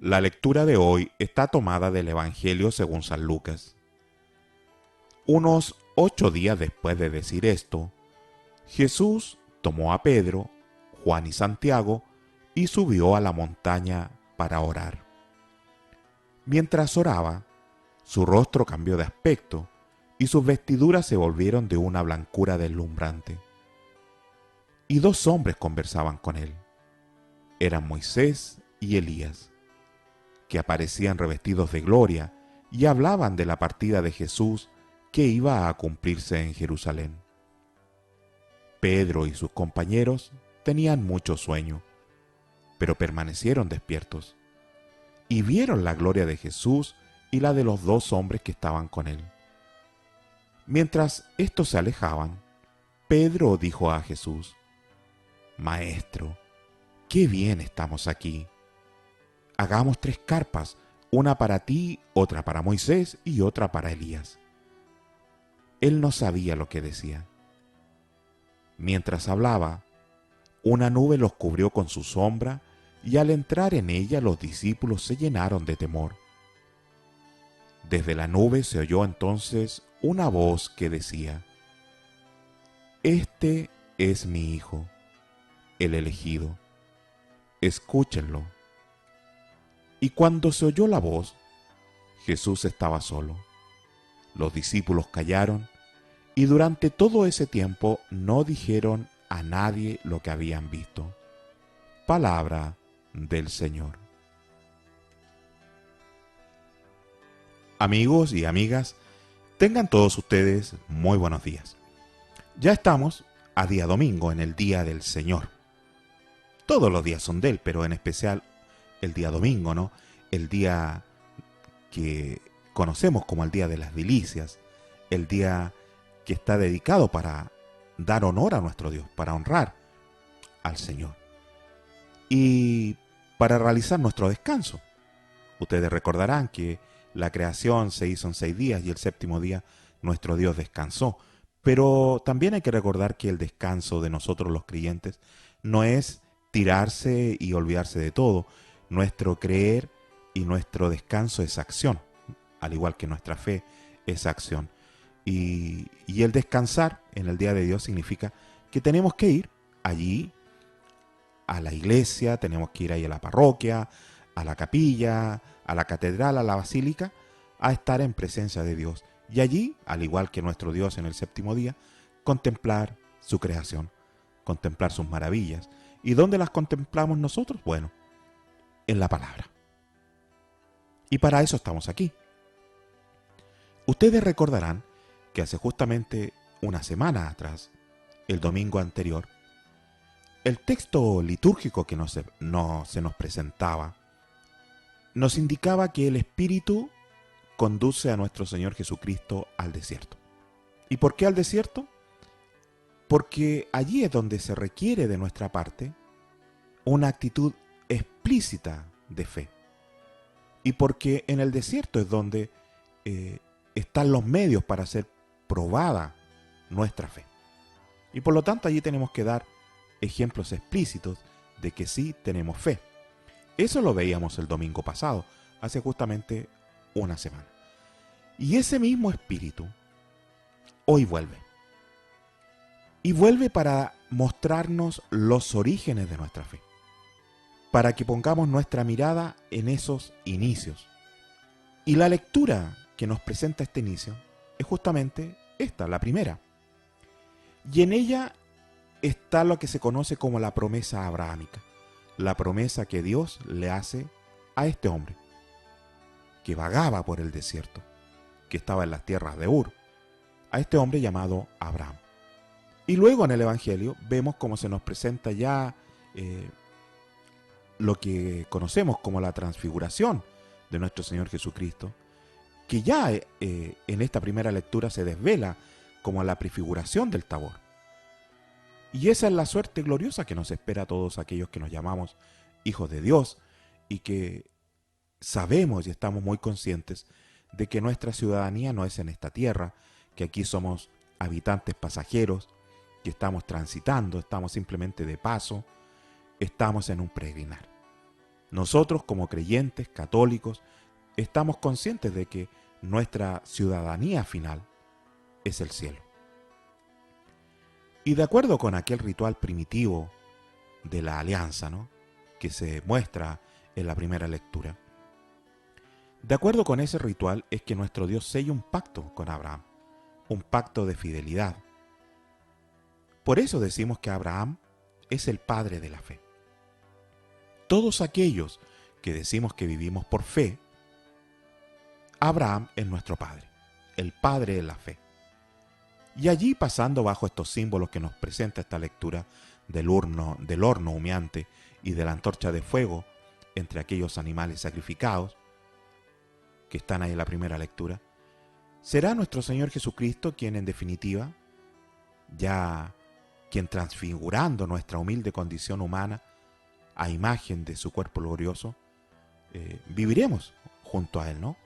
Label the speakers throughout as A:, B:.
A: La lectura de hoy está tomada del Evangelio según San Lucas. Unos 8 días después de decir esto, Jesús tomó a Pedro, Juan y Santiago y subió a la montaña para orar. Mientras oraba, su rostro cambió de aspecto y sus vestiduras se volvieron de una blancura deslumbrante. Y dos hombres conversaban con él. Eran Moisés y Elías, que aparecían revestidos de gloria y hablaban de la partida de Jesús que iba a cumplirse en Jerusalén. Pedro y sus compañeros tenían mucho sueño, pero permanecieron despiertos y vieron la gloria de Jesús y la de los dos hombres que estaban con él. Mientras estos se alejaban, Pedro dijo a Jesús: Maestro, qué bien estamos aquí. Hagamos 3 carpas, una para ti, otra para Moisés y otra para Elías. Él no sabía lo que decía. Mientras hablaba, una nube los cubrió con su sombra y al entrar en ella los discípulos se llenaron de temor. Desde la nube se oyó entonces una voz que decía: Este es mi Hijo, el elegido. Escúchenlo. Y cuando se oyó la voz, Jesús estaba solo. Los discípulos callaron y durante todo ese tiempo no dijeron a nadie lo que habían visto. Palabra del Señor. Amigos y amigas, tengan todos ustedes muy buenos días. Ya estamos a día domingo, en el día del Señor. Todos los días son de Él, pero en especial el día domingo, ¿no? El día que conocemos como el día de las delicias, el día que está dedicado para dar honor a nuestro Dios, para honrar al Señor y para realizar nuestro descanso. Ustedes recordarán que la creación se hizo en 6 días y el séptimo día nuestro Dios descansó. Pero también hay que recordar que el descanso de nosotros los creyentes no es tirarse y olvidarse de todo. Nuestro creer y nuestro descanso es acción, al igual que nuestra fe es acción. Y el descansar en el día de Dios significa que tenemos que ir allí a la iglesia, tenemos que ir ahí a la parroquia, a la capilla, a la catedral, a la basílica, a estar en presencia de Dios. Y allí, al igual que nuestro Dios en el séptimo día, contemplar su creación, contemplar sus maravillas. ¿Y dónde las contemplamos nosotros? Bueno, en la palabra. Y para eso estamos aquí. Ustedes recordarán que hace justamente una semana atrás, el domingo anterior, el texto litúrgico que se nos presentaba nos indicaba que el Espíritu conduce a nuestro Señor Jesucristo al desierto. ¿Y por qué al desierto? Porque allí es donde se requiere de nuestra parte una actitud explícita de fe. Y porque en el desierto es donde están los medios para hacer probada nuestra fe. Y por lo tanto allí tenemos que dar ejemplos explícitos de que sí tenemos fe. Eso lo veíamos el domingo pasado, hace justamente una semana. Y ese mismo espíritu hoy vuelve. Y vuelve para mostrarnos los orígenes de nuestra fe, para que pongamos nuestra mirada en esos inicios. Y la lectura que nos presenta este inicio es justamente esta, la primera. Y en ella está lo que se conoce como la promesa abrahámica, la promesa que Dios le hace a este hombre, que vagaba por el desierto, que estaba en las tierras de Ur, a este hombre llamado Abraham. Y luego en el Evangelio vemos cómo se nos presenta ya lo que conocemos como la transfiguración de nuestro Señor Jesucristo, que ya en esta primera lectura se desvela como la prefiguración del Tabor. Y esa es la suerte gloriosa que nos espera a todos aquellos que nos llamamos hijos de Dios y que sabemos y estamos muy conscientes de que nuestra ciudadanía no es en esta tierra, que aquí somos habitantes pasajeros, que estamos transitando, estamos simplemente de paso, estamos en un peregrinar. Nosotros como creyentes católicos estamos conscientes de que nuestra ciudadanía final es el cielo. Y de acuerdo con aquel ritual primitivo de la alianza, ¿no?, que se muestra en la primera lectura, de acuerdo con ese ritual es que nuestro Dios sella un pacto con Abraham, un pacto de fidelidad. Por eso decimos que Abraham es el padre de la fe. Todos aquellos que decimos que vivimos por fe, Abraham es nuestro padre, el padre de la fe. Y allí, pasando bajo estos símbolos que nos presenta esta lectura del horno humeante y de la antorcha de fuego entre aquellos animales sacrificados que están ahí en la primera lectura, será nuestro Señor Jesucristo quien en definitiva, ya quien transfigurando nuestra humilde condición humana a imagen de su cuerpo glorioso, viviremos junto a Él, ¿no?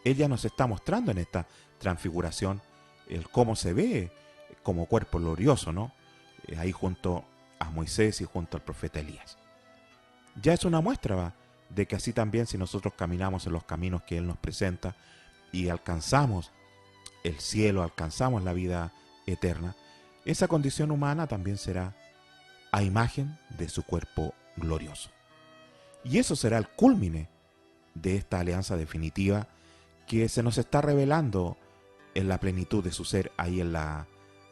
A: Él ya nos está mostrando en esta transfiguración el cómo se ve como cuerpo glorioso, ¿no? Ahí junto a Moisés y junto al profeta Elías. Ya es una muestra de que así también, si nosotros caminamos en los caminos que Él nos presenta y alcanzamos el cielo, alcanzamos la vida eterna, esa condición humana también será a imagen de su cuerpo glorioso. Y eso será el cúlmine de esta alianza definitiva que se nos está revelando en la plenitud de su ser ahí en la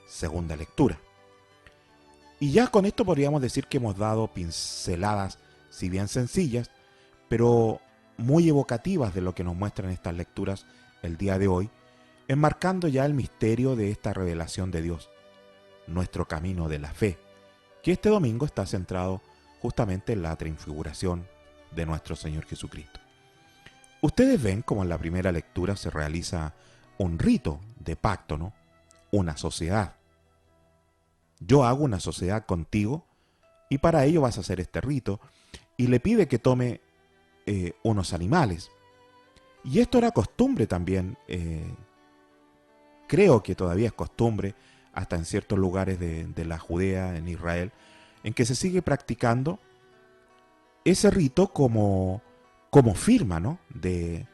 A: segunda lectura. Y ya con esto podríamos decir que hemos dado pinceladas, si bien sencillas, pero muy evocativas de lo que nos muestran estas lecturas el día de hoy, enmarcando ya el misterio de esta revelación de Dios, nuestro camino de la fe, que este domingo está centrado justamente en la transfiguración de nuestro Señor Jesucristo. Ustedes ven como en la primera lectura se realiza un rito de pacto, ¿no? Una sociedad. Yo hago una sociedad contigo y para ello vas a hacer este rito, y le pide que tome unos animales. Y esto era costumbre también, creo que todavía es costumbre hasta en ciertos lugares de la Judea, en Israel, en que se sigue practicando ese rito como firma, ¿no?, de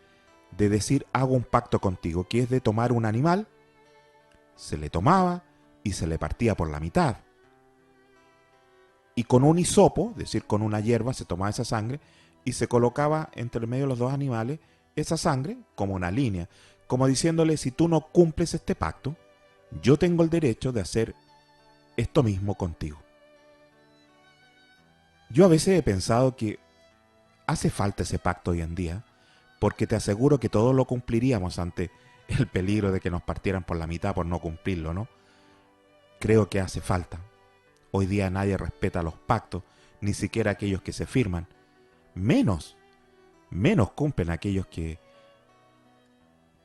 A: decir hago un pacto contigo, que es de tomar un animal, se le tomaba y se le partía por la mitad. Y con un hisopo, es decir, con una hierba, se tomaba esa sangre y se colocaba entre medio de los dos animales esa sangre como una línea, como diciéndole, si tú no cumples este pacto, yo tengo el derecho de hacer esto mismo contigo. Yo a veces he pensado que hace falta ese pacto hoy en día, porque te aseguro que todos lo cumpliríamos ante el peligro de que nos partieran por la mitad por no cumplirlo, ¿no? Creo que hace falta. Hoy día nadie respeta los pactos, ni siquiera aquellos que se firman. Menos cumplen aquellos que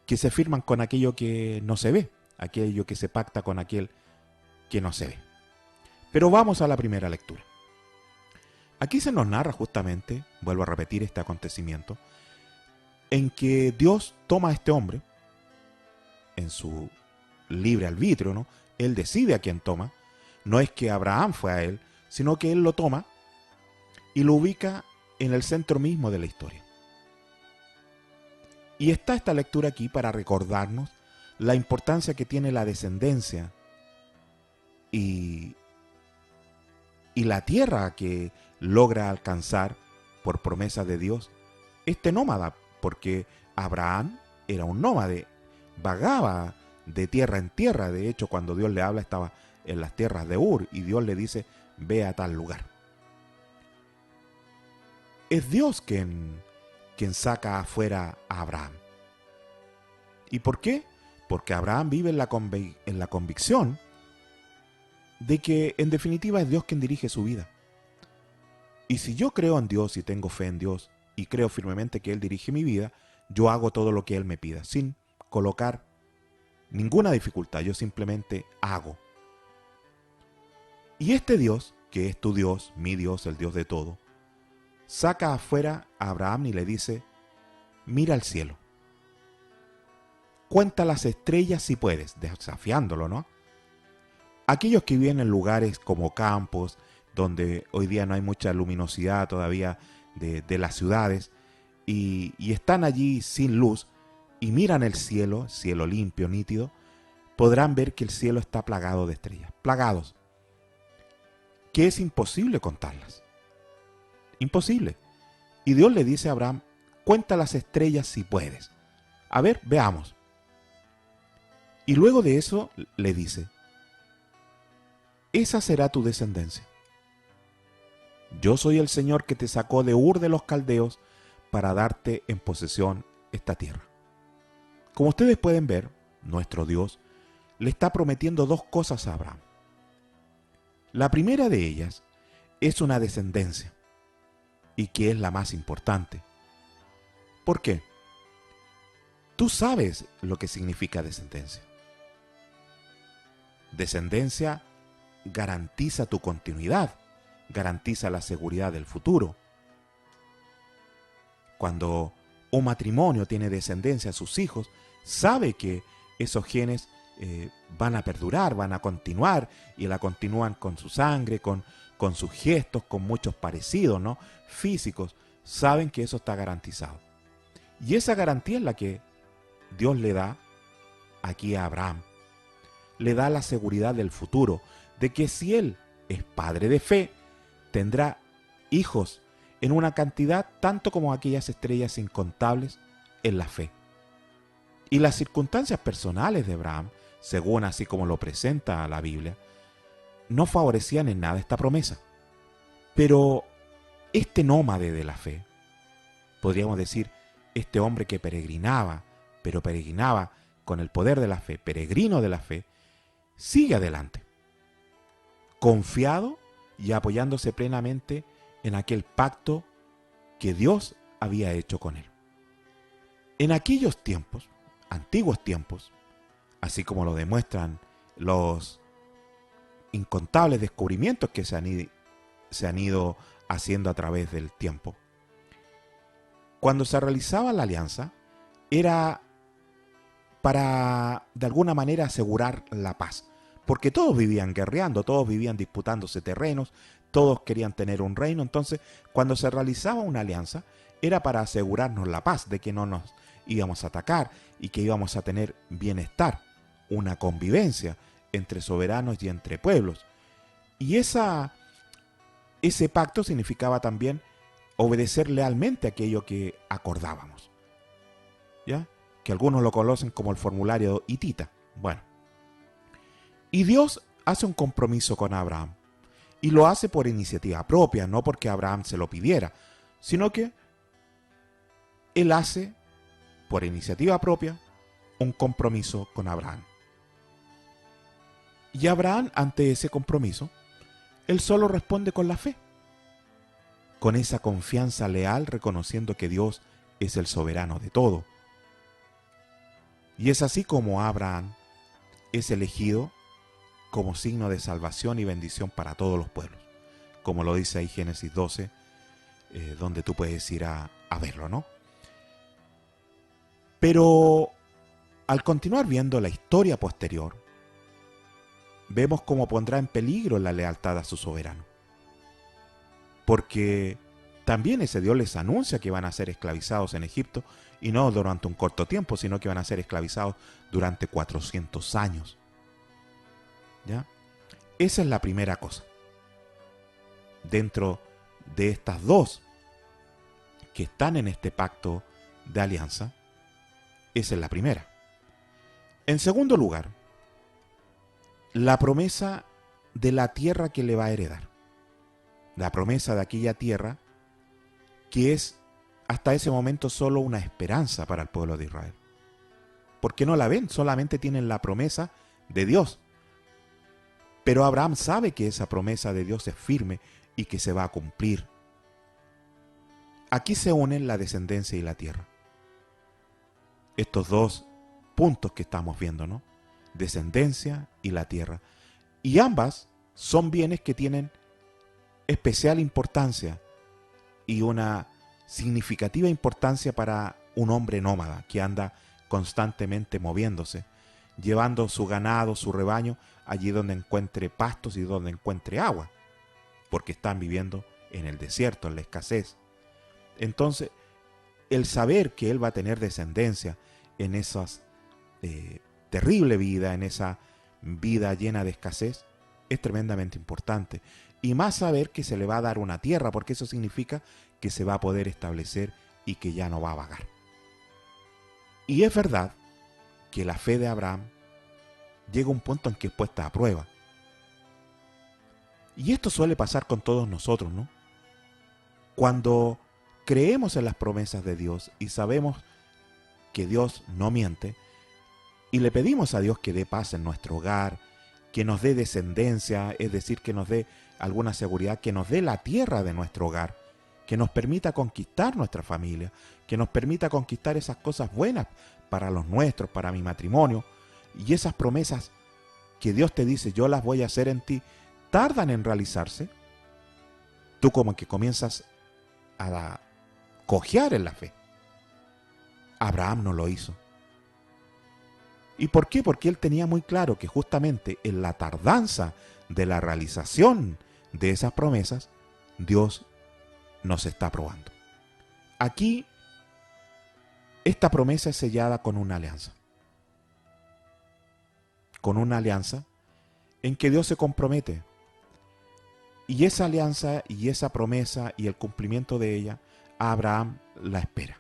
A: se firman con aquello que no se ve, aquello que se pacta con aquel que no se ve. Pero vamos a la primera lectura. Aquí se nos narra justamente, vuelvo a repetir este acontecimiento, en que Dios toma a este hombre en su libre arbitrio, ¿no? Él decide a quién toma. No es que Abraham fue a él, sino que él lo toma y lo ubica en el centro mismo de la historia. Y está esta lectura aquí para recordarnos la importancia que tiene la descendencia y la tierra que logra alcanzar por promesa de Dios este nómada, porque Abraham era un nómade, vagaba de tierra en tierra. De hecho, cuando Dios le habla estaba en las tierras de Ur y Dios le dice, ve a tal lugar. Es Dios quien saca afuera a Abraham. ¿Y por qué? Porque Abraham vive en la convicción de que en definitiva es Dios quien dirige su vida. Y si yo creo en Dios y tengo fe en Dios y creo firmemente que Él dirige mi vida, yo hago todo lo que Él me pida, sin colocar ninguna dificultad, yo simplemente hago. Y este Dios, que es tu Dios, mi Dios, el Dios de todo, saca afuera a Abraham y le dice, mira al cielo, cuenta las estrellas si puedes, desafiándolo, ¿no? Aquellos que viven en lugares como campos, donde hoy día no hay mucha luminosidad todavía de las ciudades, y están allí sin luz, y miran el cielo, cielo limpio, nítido, podrán ver que el cielo está plagado de estrellas, plagados, que es imposible contarlas. Imposible. Y Dios le dice a Abraham, cuenta las estrellas si puedes. A ver, veamos. Y luego de eso le dice, esa será tu descendencia. Yo soy el Señor que te sacó de Ur de los Caldeos para darte en posesión esta tierra. Como ustedes pueden ver, nuestro Dios le está prometiendo dos cosas a Abraham. La primera de ellas es una descendencia, y que es la más importante. ¿Por qué? Tú sabes lo que significa descendencia. Descendencia garantiza tu continuidad, garantiza la seguridad del futuro. Cuando un matrimonio tiene descendencia a sus hijos, sabe que esos genes van a perdurar, van a continuar, y la continúan con su sangre, con sus gestos, con muchos parecidos, ¿no?, físicos. Saben que eso está garantizado. Y esa garantía es la que Dios le da aquí a Abraham. Le da la seguridad del futuro, de que si él es padre de fe, tendrá hijos en una cantidad tanto como aquellas estrellas incontables en la fe. Y las circunstancias personales de Abraham, según así como lo presenta la Biblia, no favorecían en nada esta promesa. Pero este nómade de la fe, podríamos decir, este hombre que peregrinaba, pero peregrinaba con el poder de la fe, peregrino de la fe, sigue adelante, confiado y apoyándose plenamente en aquel pacto que Dios había hecho con él. En aquellos tiempos, antiguos tiempos, así como lo demuestran los incontables descubrimientos que se han ido haciendo a través del tiempo, cuando se realizaba la alianza, era para, de alguna manera, asegurar la paz. Porque todos vivían guerreando, todos vivían disputándose terrenos, todos querían tener un reino. Entonces, cuando se realizaba una alianza, era para asegurarnos la paz, de que no nos íbamos a atacar y que íbamos a tener bienestar, una convivencia entre soberanos y entre pueblos. Y ese pacto significaba también obedecer lealmente aquello que acordábamos, ¿ya? Que algunos lo conocen como el formulario hitita. Bueno, y Dios hace un compromiso con Abraham, y lo hace por iniciativa propia, no porque Abraham se lo pidiera, sino que él hace por iniciativa propia un compromiso con Abraham. Y Abraham, ante ese compromiso, él solo responde con la fe, con esa confianza leal, reconociendo que Dios es el soberano de todo. Y es así como Abraham es elegido como signo de salvación y bendición para todos los pueblos, como lo dice ahí Génesis 12, donde tú puedes ir a verlo, ¿no? Pero al continuar viendo la historia posterior, vemos cómo pondrá en peligro la lealtad a su soberano. Porque también ese Dios les anuncia que van a ser esclavizados en Egipto, y no durante un corto tiempo, sino que van a ser esclavizados durante 400 años. ¿Ya? Esa es la primera cosa. Dentro de estas dos que están en este pacto de alianza, esa es la primera. En segundo lugar, la promesa de la tierra que le va a heredar. La promesa de aquella tierra que es hasta ese momento solo una esperanza para el pueblo de Israel. Porque no la ven, solamente tienen la promesa de Dios. Pero Abraham sabe que esa promesa de Dios es firme y que se va a cumplir. Aquí se unen la descendencia y la tierra. Estos dos puntos que estamos viendo, ¿no? Descendencia y la tierra. Y ambas son bienes que tienen especial importancia y una significativa importancia para un hombre nómada que anda constantemente moviéndose, llevando su ganado, su rebaño, allí donde encuentre pastos y donde encuentre agua, porque están viviendo en el desierto, en la escasez. Entonces, el saber que él va a tener descendencia en esa terrible vida, en esa vida llena de escasez, es tremendamente importante. Y más saber que se le va a dar una tierra, porque eso significa que se va a poder establecer y que ya no va a vagar. Y es verdad que la fe de Abraham llega a un punto en que es puesta a prueba. Y esto suele pasar con todos nosotros, ¿no? Cuando creemos en las promesas de Dios y sabemos que Dios no miente, y le pedimos a Dios que dé paz en nuestro hogar, que nos dé descendencia, es decir, que nos dé alguna seguridad, que nos dé la tierra de nuestro hogar, que nos permita conquistar nuestra familia, que nos permita conquistar esas cosas buenas para los nuestros, para mi matrimonio, y esas promesas que Dios te dice, yo las voy a hacer en ti, tardan en realizarse, tú como que comienzas a cojear en la fe. Abraham no lo hizo. ¿Y por qué? Porque él tenía muy claro que justamente en la tardanza de la realización de esas promesas, Dios nos está probando. Aquí, esta promesa es sellada con una alianza. Con una alianza en que Dios se compromete. Y esa alianza y esa promesa y el cumplimiento de ella, Abraham la espera.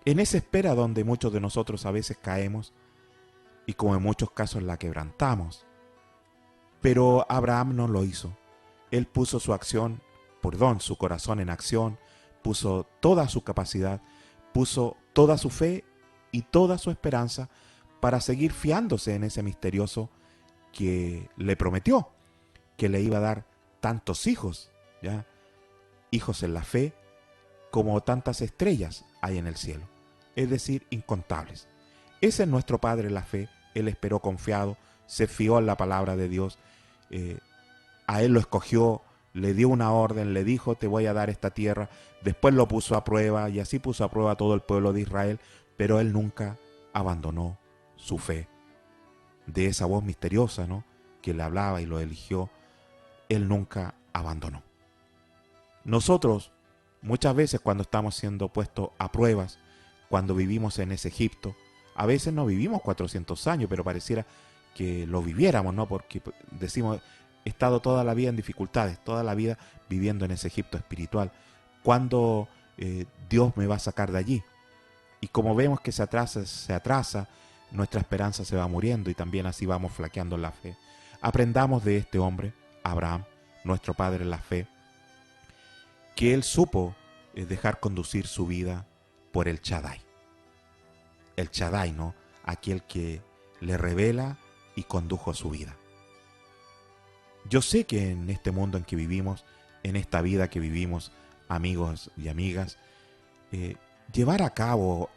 A: En esa espera donde muchos de nosotros a veces caemos y como en muchos casos la quebrantamos. Pero Abraham no lo hizo. Él puso su corazón en acción, puso toda su capacidad, puso toda su fe y toda su esperanza para seguir fiándose en ese misterioso que le prometió, que le iba a dar tantos hijos, ¿ya? Hijos en la fe, como tantas estrellas hay en el cielo, es decir, incontables. Ese es nuestro Padre en la fe. Él esperó confiado, se fió en la palabra de Dios, a él lo escogió, le dio una orden, le dijo, te voy a dar esta tierra, después lo puso a prueba y así puso a prueba a todo el pueblo de Israel, pero él nunca abandonó su fe. De esa voz misteriosa, ¿no?, que le hablaba y lo eligió, él nunca abandonó. Nosotros, muchas veces cuando estamos siendo puestos a pruebas, cuando vivimos en ese Egipto, a veces no vivimos 400 años, pero pareciera que lo viviéramos, ¿no? Porque decimos, he estado toda la vida en dificultades, toda la vida viviendo en ese Egipto espiritual. ¿Cuándo Dios me va a sacar de allí? Y como vemos que se atrasa, nuestra esperanza se va muriendo y también así vamos flaqueando en la fe. Aprendamos de este hombre, Abraham, nuestro padre en la fe, que él supo dejar conducir su vida por el Shaddai. El Shaddai, ¿no? Aquel que le revela y condujo su vida. Yo sé que en este mundo en que vivimos, en esta vida que vivimos, amigos y amigas, llevar a cabo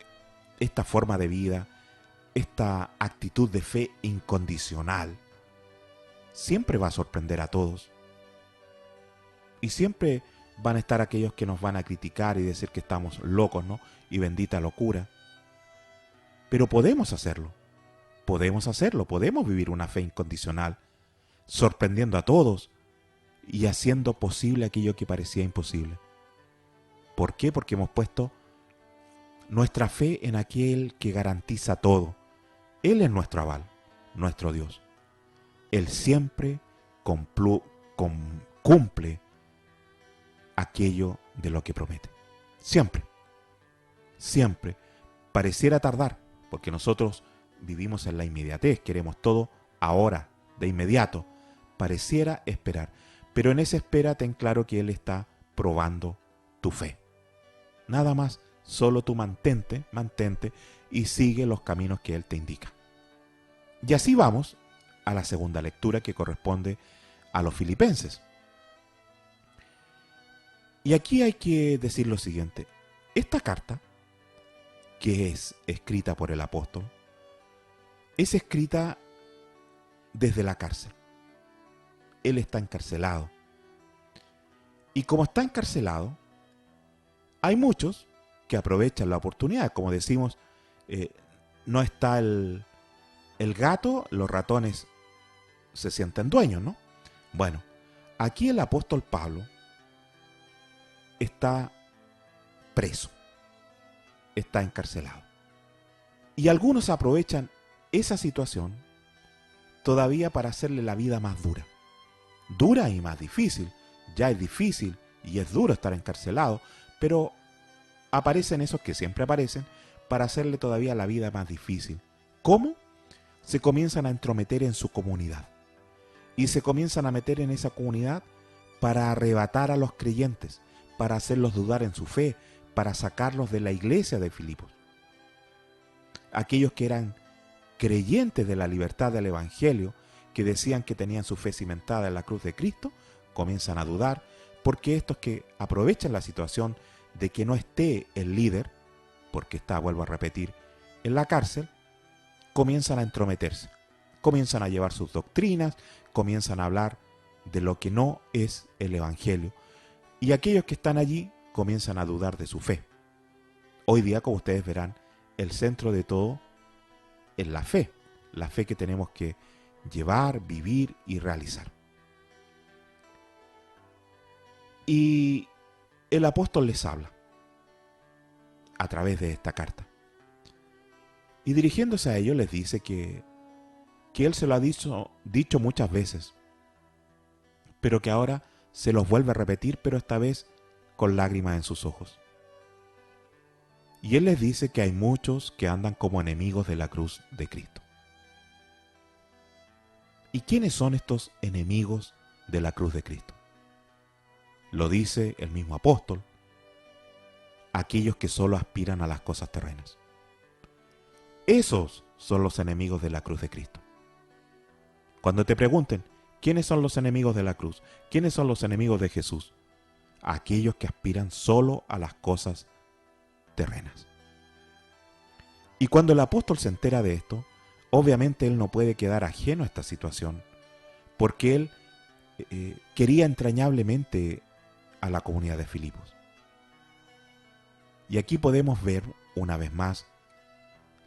A: esta forma de vida, esta actitud de fe incondicional, siempre va a sorprender a todos. Y siempre van a estar aquellos que nos van a criticar y decir que estamos locos, ¿no? Y bendita locura. Pero podemos hacerlo, podemos vivir una fe incondicional, sorprendiendo a todos y haciendo posible aquello que parecía imposible. ¿Por qué? Porque hemos puesto nuestra fe en aquel que garantiza todo. Él es nuestro aval, nuestro Dios. Él siempre cumple aquello de lo que promete. Siempre, siempre. Pareciera tardar, porque nosotros vivimos en la inmediatez, queremos todo ahora, de inmediato. Pareciera esperar, pero en esa espera ten claro que Él está probando tu fe. Nada más, solo tú mantente y sigue los caminos que Él te indica. Y así vamos a la segunda lectura que corresponde a los Filipenses. Y aquí hay que decir lo siguiente. Esta carta, que es escrita por el apóstol, es escrita desde la cárcel. Él está encarcelado. Y como está encarcelado, hay muchos que aprovechan la oportunidad. Como decimos, no está el gato, los ratones se sienten dueños, ¿no? Bueno, aquí el apóstol Pablo está preso, está encarcelado. Y algunos aprovechan esa situación todavía para hacerle la vida más dura. Dura y más difícil. Ya es difícil y es duro estar encarcelado, pero aparecen esos que siempre aparecen para hacerle todavía la vida más difícil. ¿Cómo? Se comienzan a entrometer en su comunidad. Y se comienzan a meter en esa comunidad para arrebatar a los creyentes, para hacerlos dudar en su fe, para sacarlos de la iglesia de Filipos. Aquellos que eran creyentes de la libertad del Evangelio, que decían que tenían su fe cimentada en la cruz de Cristo, comienzan a dudar, porque estos que aprovechan la situación de que no esté el líder, porque está, vuelvo a repetir, en la cárcel, comienzan a entrometerse, comienzan a llevar sus doctrinas, comienzan a hablar de lo que no es el Evangelio, y aquellos que están allí comienzan a dudar de su fe. Hoy día, como ustedes verán, el centro de todo es la fe que tenemos que llevar, vivir y realizar. Y el apóstol les habla a través de esta carta. Y dirigiéndose a ellos les dice que él se lo ha dicho muchas veces, pero que ahora se los vuelve a repetir, pero esta vez con lágrimas en sus ojos. Y él les dice que hay muchos que andan como enemigos de la cruz de Cristo. ¿Y quiénes son estos enemigos de la cruz de Cristo? Lo dice el mismo apóstol: aquellos que solo aspiran a las cosas terrenas. Esos son los enemigos de la cruz de Cristo. Cuando te pregunten, ¿quiénes son los enemigos de la cruz? ¿Quiénes son los enemigos de Jesús? Aquellos que aspiran solo a las cosas terrenas. Y cuando el apóstol se entera de esto, obviamente él no puede quedar ajeno a esta situación, porque él quería entrañablemente a la comunidad de Filipos. Y aquí podemos ver, una vez más,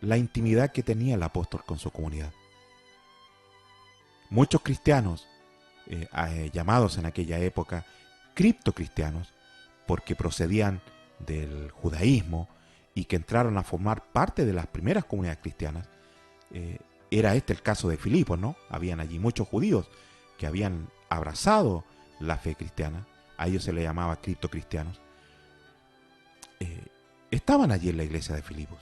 A: la intimidad que tenía el apóstol con su comunidad. Muchos cristianos, llamados en aquella época criptocristianos, porque procedían del judaísmo y que entraron a formar parte de las primeras comunidades cristianas, era este el caso de Filipos, ¿no? Habían allí muchos judíos que habían abrazado la fe cristiana, a ellos se les llamaba criptocristianos, estaban allí en la iglesia de Filipos.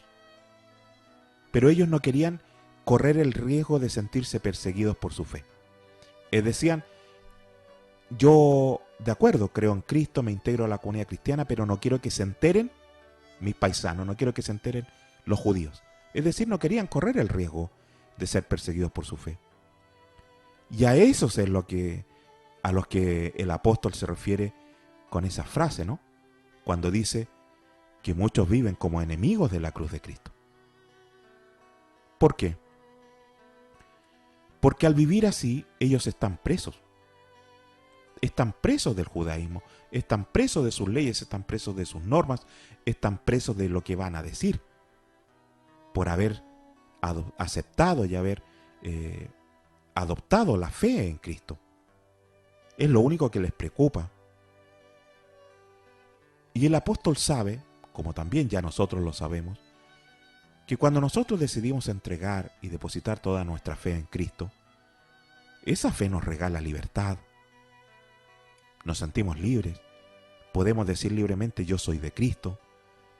A: Pero ellos no querían correr el riesgo de sentirse perseguidos por su fe. Decían: yo, de acuerdo, creo en Cristo, me integro a la comunidad cristiana, pero no quiero que se enteren mis paisanos, no quiero que se enteren los judíos. Es decir, no querían correr el riesgo de ser perseguidos por su fe. Y a esos es a los que el apóstol se refiere con esa frase, ¿no? Cuando dice que muchos viven como enemigos de la cruz de Cristo. ¿Por qué? Porque al vivir así, ellos están presos. Están presos del judaísmo, están presos de sus leyes, están presos de sus normas, están presos de lo que van a decir, por haber aceptado y haber adoptado la fe en Cristo. Es lo único que les preocupa. Y el apóstol sabe, como también ya nosotros lo sabemos, que cuando nosotros decidimos entregar y depositar toda nuestra fe en Cristo, esa fe nos regala libertad. Nos sentimos libres, podemos decir libremente: yo soy de Cristo,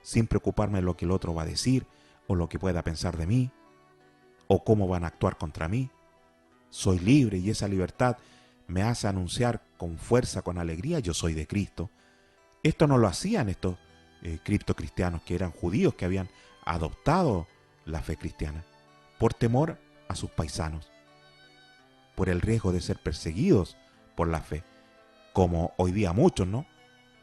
A: sin preocuparme de lo que el otro va a decir, o lo que pueda pensar de mí, o cómo van a actuar contra mí. Soy libre y esa libertad me hace anunciar con fuerza, con alegría: yo soy de Cristo. Esto no lo hacían estos criptocristianos, que eran judíos, que habían adoptado la fe cristiana, por temor a sus paisanos, por el riesgo de ser perseguidos por la fe, como hoy día muchos, ¿no?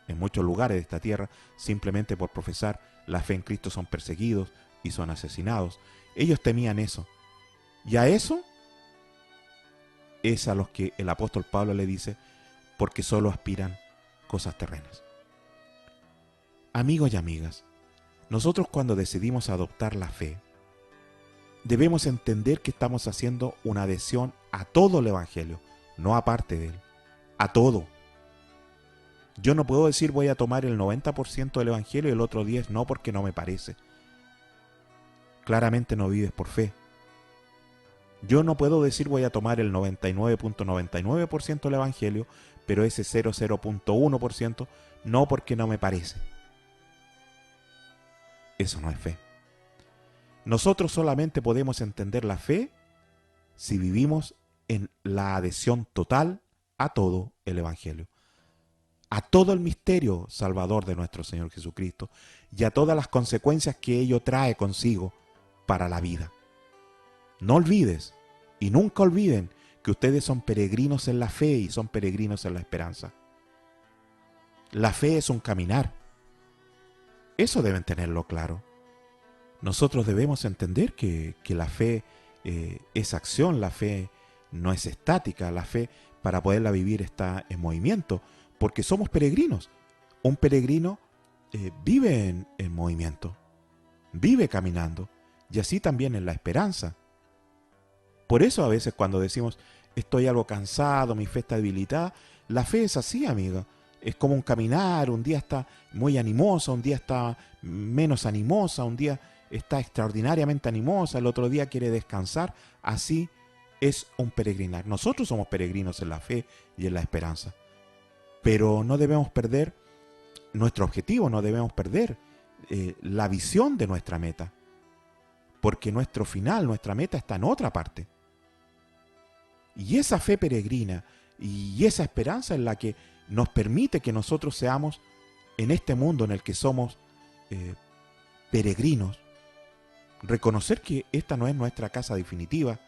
A: En muchos lugares de esta tierra, simplemente por profesar la fe en Cristo son perseguidos y son asesinados. Ellos temían eso. Y a eso es a los que el apóstol Pablo le dice: porque solo aspiran cosas terrenas. Amigos y amigas, nosotros cuando decidimos adoptar la fe, debemos entender que estamos haciendo una adhesión a todo el Evangelio, no aparte de él, a todo. Yo no puedo decir voy a tomar el 90% del Evangelio y el otro 10% no, porque no me parece. Claramente no vives por fe. Yo no puedo decir voy a tomar el 99.99% del Evangelio, pero ese 0,0.1% no, porque no me parece. Eso no es fe. Nosotros solamente podemos entender la fe si vivimos en la adhesión total a todo el Evangelio, a todo el misterio salvador de nuestro Señor Jesucristo y a todas las consecuencias que ello trae consigo para la vida. No olvides y nunca olviden que ustedes son peregrinos en la fe y son peregrinos en la esperanza. La fe es un caminar. Eso deben tenerlo claro. Nosotros debemos entender que la fe es acción, la fe no es estática, la fe para poderla vivir está en movimiento, porque somos peregrinos. Un peregrino vive en movimiento, vive caminando, y así también en la esperanza. Por eso a veces cuando decimos estoy algo cansado, mi fe está debilitada, la fe es así, amiga. Es como un caminar, un día está muy animosa, un día está menos animosa, un día está extraordinariamente animosa, el otro día quiere descansar. Así es un peregrinar. Nosotros somos peregrinos en la fe y en la esperanza. Pero no debemos perder nuestro objetivo, no debemos perder la visión de nuestra meta. Porque nuestro final, nuestra meta está en otra parte. Y esa fe peregrina y esa esperanza es la que nos permite que nosotros seamos, en este mundo en el que somos peregrinos, reconocer que esta no es nuestra casa definitiva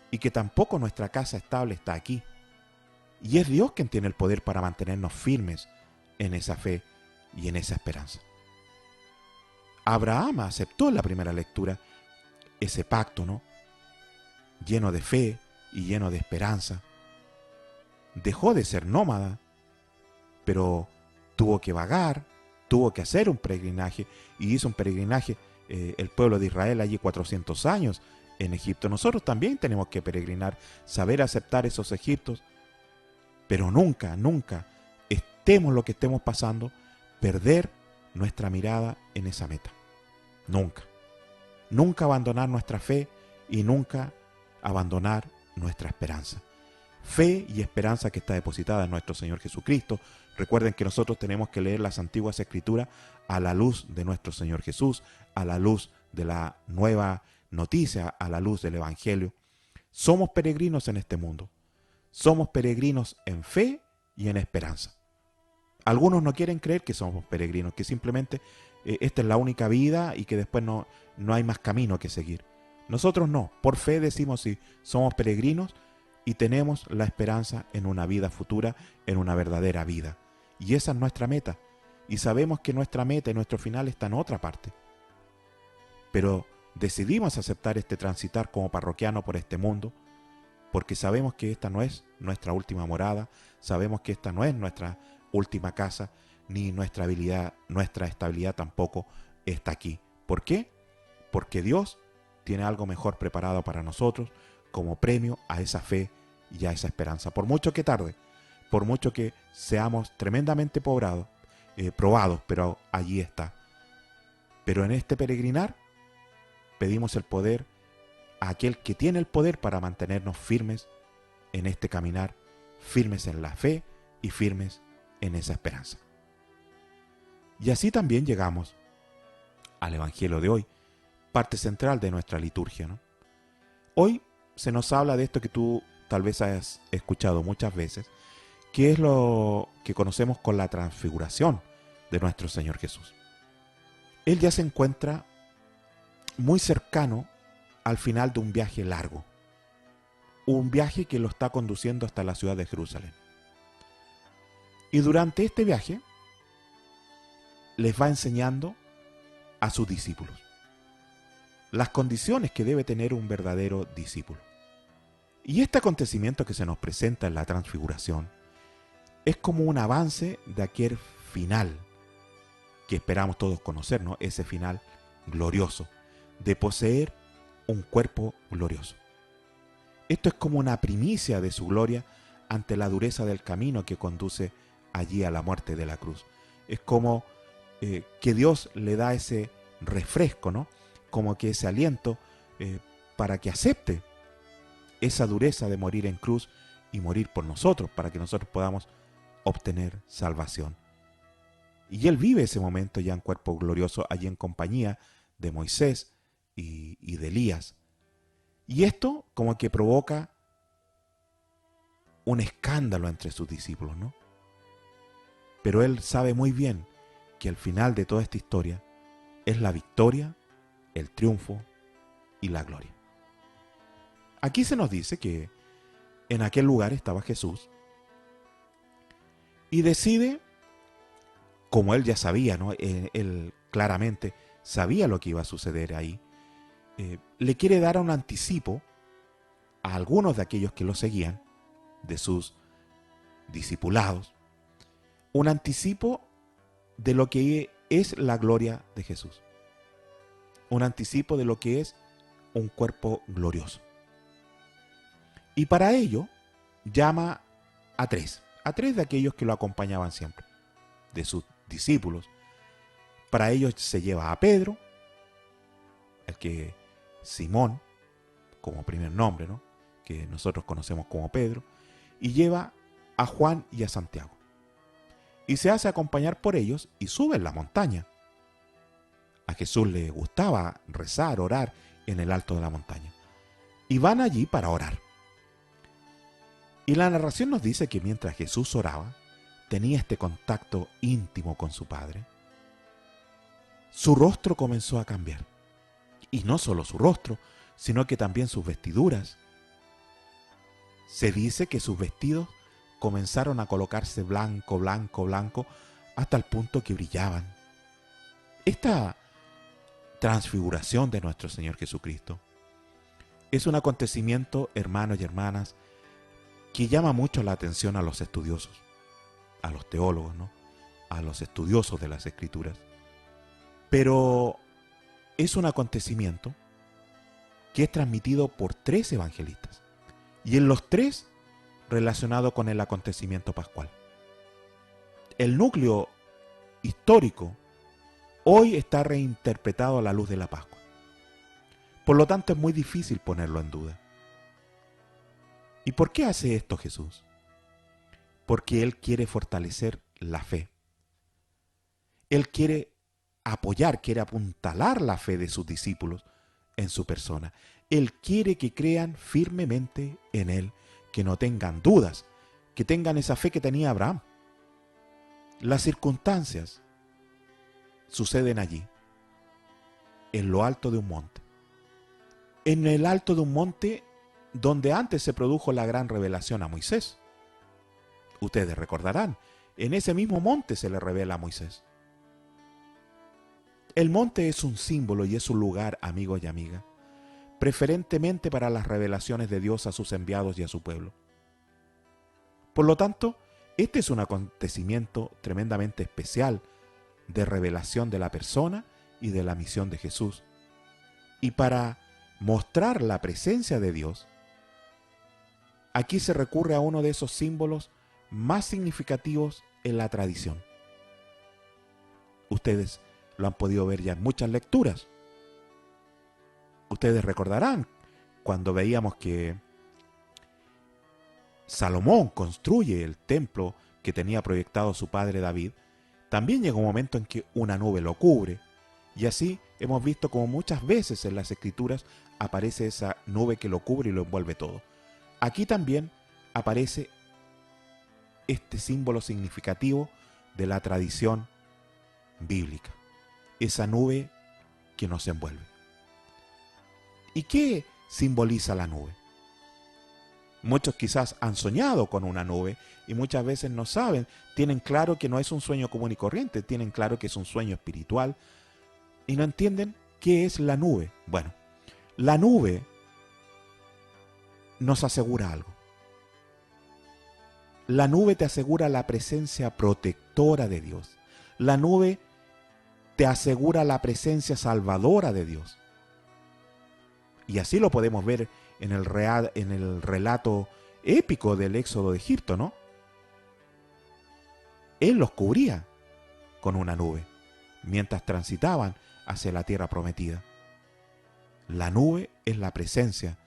A: y que tampoco nuestra casa estable está aquí. Y es Dios quien tiene el poder para mantenernos firmes en esa fe y en esa esperanza. Abraham aceptó en la primera lectura ese pacto, ¿no? Lleno de fe y lleno de esperanza. Dejó de ser nómada, pero tuvo que vagar, tuvo que hacer un peregrinaje, y hizo un peregrinaje el pueblo de Israel allí 400 años en Egipto. Nosotros también tenemos que peregrinar, saber aceptar esos Egiptos, pero nunca, nunca, estemos lo que estemos pasando, perder nuestra mirada en esa meta. Nunca. Nunca abandonar nuestra fe y nunca abandonar nuestra esperanza. Fe y esperanza que está depositada en nuestro Señor Jesucristo. Recuerden que nosotros tenemos que leer las antiguas escrituras a la luz de nuestro Señor Jesús, a la luz de la nueva noticia, a la luz del Evangelio. Somos peregrinos en este mundo. Somos peregrinos en fe y en esperanza. Algunos no quieren creer que somos peregrinos, que simplemente esta es la única vida y que después no hay más camino que seguir. Nosotros no, por fe decimos sí, somos peregrinos y tenemos la esperanza en una vida futura, en una verdadera vida. Y esa es nuestra meta. Y sabemos que nuestra meta y nuestro final está en otra parte. Pero decidimos aceptar este transitar como parroquiano por este mundo, porque sabemos que esta no es nuestra última morada, sabemos que esta no es nuestra última casa, ni nuestra estabilidad tampoco está aquí. ¿Por qué? Porque Dios tiene algo mejor preparado para nosotros como premio a esa fe y a esa esperanza. Por mucho que tarde, por mucho que seamos tremendamente probados, pero allí está. Pero en este peregrinar pedimos el poder a aquel que tiene el poder para mantenernos firmes en este caminar, firmes en la fe y firmes en esa esperanza. Y así también llegamos al Evangelio de hoy, parte central de nuestra liturgia, ¿no? Hoy se nos habla de esto que tú tal vez hayas escuchado muchas veces, que es lo que conocemos con la transfiguración de nuestro Señor Jesús. Él ya se encuentra muy cercano al final de un viaje largo, un viaje que lo está conduciendo hasta la ciudad de Jerusalén. Y durante este viaje les va enseñando a sus discípulos las condiciones que debe tener un verdadero discípulo. Y este acontecimiento que se nos presenta en la transfiguración es como un avance de aquel final que esperamos todos conocer, ¿no? Ese final glorioso de poseer un cuerpo glorioso. Esto es como una primicia de su gloria ante la dureza del camino que conduce allí a la muerte de la cruz. Es como que Dios le da ese refresco, ¿no? Como que ese aliento para que acepte esa dureza de morir en cruz y morir por nosotros, para que nosotros podamos obtener salvación. Y Él vive ese momento ya en cuerpo glorioso, allí en compañía de Moisés y de Elías. Y esto como que provoca un escándalo entre sus discípulos, ¿no? Pero Él sabe muy bien que al final de toda esta historia es la victoria, el triunfo y la gloria. Aquí se nos dice que en aquel lugar estaba Jesús y decide, como Él ya sabía, ¿no? Él claramente sabía lo que iba a suceder ahí, le quiere dar un anticipo a algunos de aquellos que lo seguían, de sus discipulados, un anticipo de lo que es la gloria de Jesús, un anticipo de lo que es un cuerpo glorioso. Y para ello llama a tres de aquellos que lo acompañaban siempre, de sus discípulos. Para ello se lleva a Pedro, el que Simón, como primer nombre, ¿no? Que nosotros conocemos como Pedro, y lleva a Juan y a Santiago. Y se hace acompañar por ellos y sube en la montaña. A Jesús le gustaba rezar, orar en el alto de la montaña. Y van allí para orar. Y la narración nos dice que mientras Jesús oraba, tenía este contacto íntimo con su Padre, su rostro comenzó a cambiar. Y no solo su rostro, sino que también sus vestiduras. Se dice que sus vestidos comenzaron a colocarse blanco, blanco, blanco, hasta el punto que brillaban. Esta transfiguración de nuestro Señor Jesucristo es un acontecimiento, hermanos y hermanas, que llama mucho la atención a los estudiosos, a los teólogos, ¿no? A los estudiosos de las Escrituras. Pero es un acontecimiento que es transmitido por 3 evangelistas, y en los 3 relacionado con el acontecimiento pascual. El núcleo histórico hoy está reinterpretado a la luz de la Pascua. Por lo tanto, es muy difícil ponerlo en duda. ¿Y por qué hace esto Jesús? Porque Él quiere fortalecer la fe. Él quiere apoyar, quiere apuntalar la fe de sus discípulos en su persona. Él quiere que crean firmemente en Él, que no tengan dudas, que tengan esa fe que tenía Abraham. Las circunstancias suceden allí, en lo alto de un monte. En el alto de un monte donde antes se produjo la gran revelación a Moisés. Ustedes recordarán, en ese mismo monte se le revela a Moisés. El monte es un símbolo y es un lugar, amigos y amigas, preferentemente para las revelaciones de Dios a sus enviados y a su pueblo. Por lo tanto, este es un acontecimiento tremendamente especial de revelación de la persona y de la misión de Jesús. Y para mostrar la presencia de Dios, aquí se recurre a uno de esos símbolos más significativos en la tradición. Ustedes lo han podido ver ya en muchas lecturas. Ustedes recordarán cuando veíamos que Salomón construye el templo que tenía proyectado su padre David. También llega un momento en que una nube lo cubre. Y así hemos visto como muchas veces en las Escrituras aparece esa nube que lo cubre y lo envuelve todo. Aquí también aparece este símbolo significativo de la tradición bíblica. Esa nube que nos envuelve. ¿Y qué simboliza la nube? Muchos quizás han soñado con una nube y muchas veces no saben, tienen claro que no es un sueño común y corriente, tienen claro que es un sueño espiritual y no entienden qué es la nube. Bueno, la nube nos asegura algo. La nube te asegura la presencia protectora de Dios. La nube te asegura la presencia salvadora de Dios. Y así lo podemos ver en el relato épico del Éxodo de Egipto, ¿no? Él los cubría con una nube mientras transitaban hacia la tierra prometida. La nube es la presencia,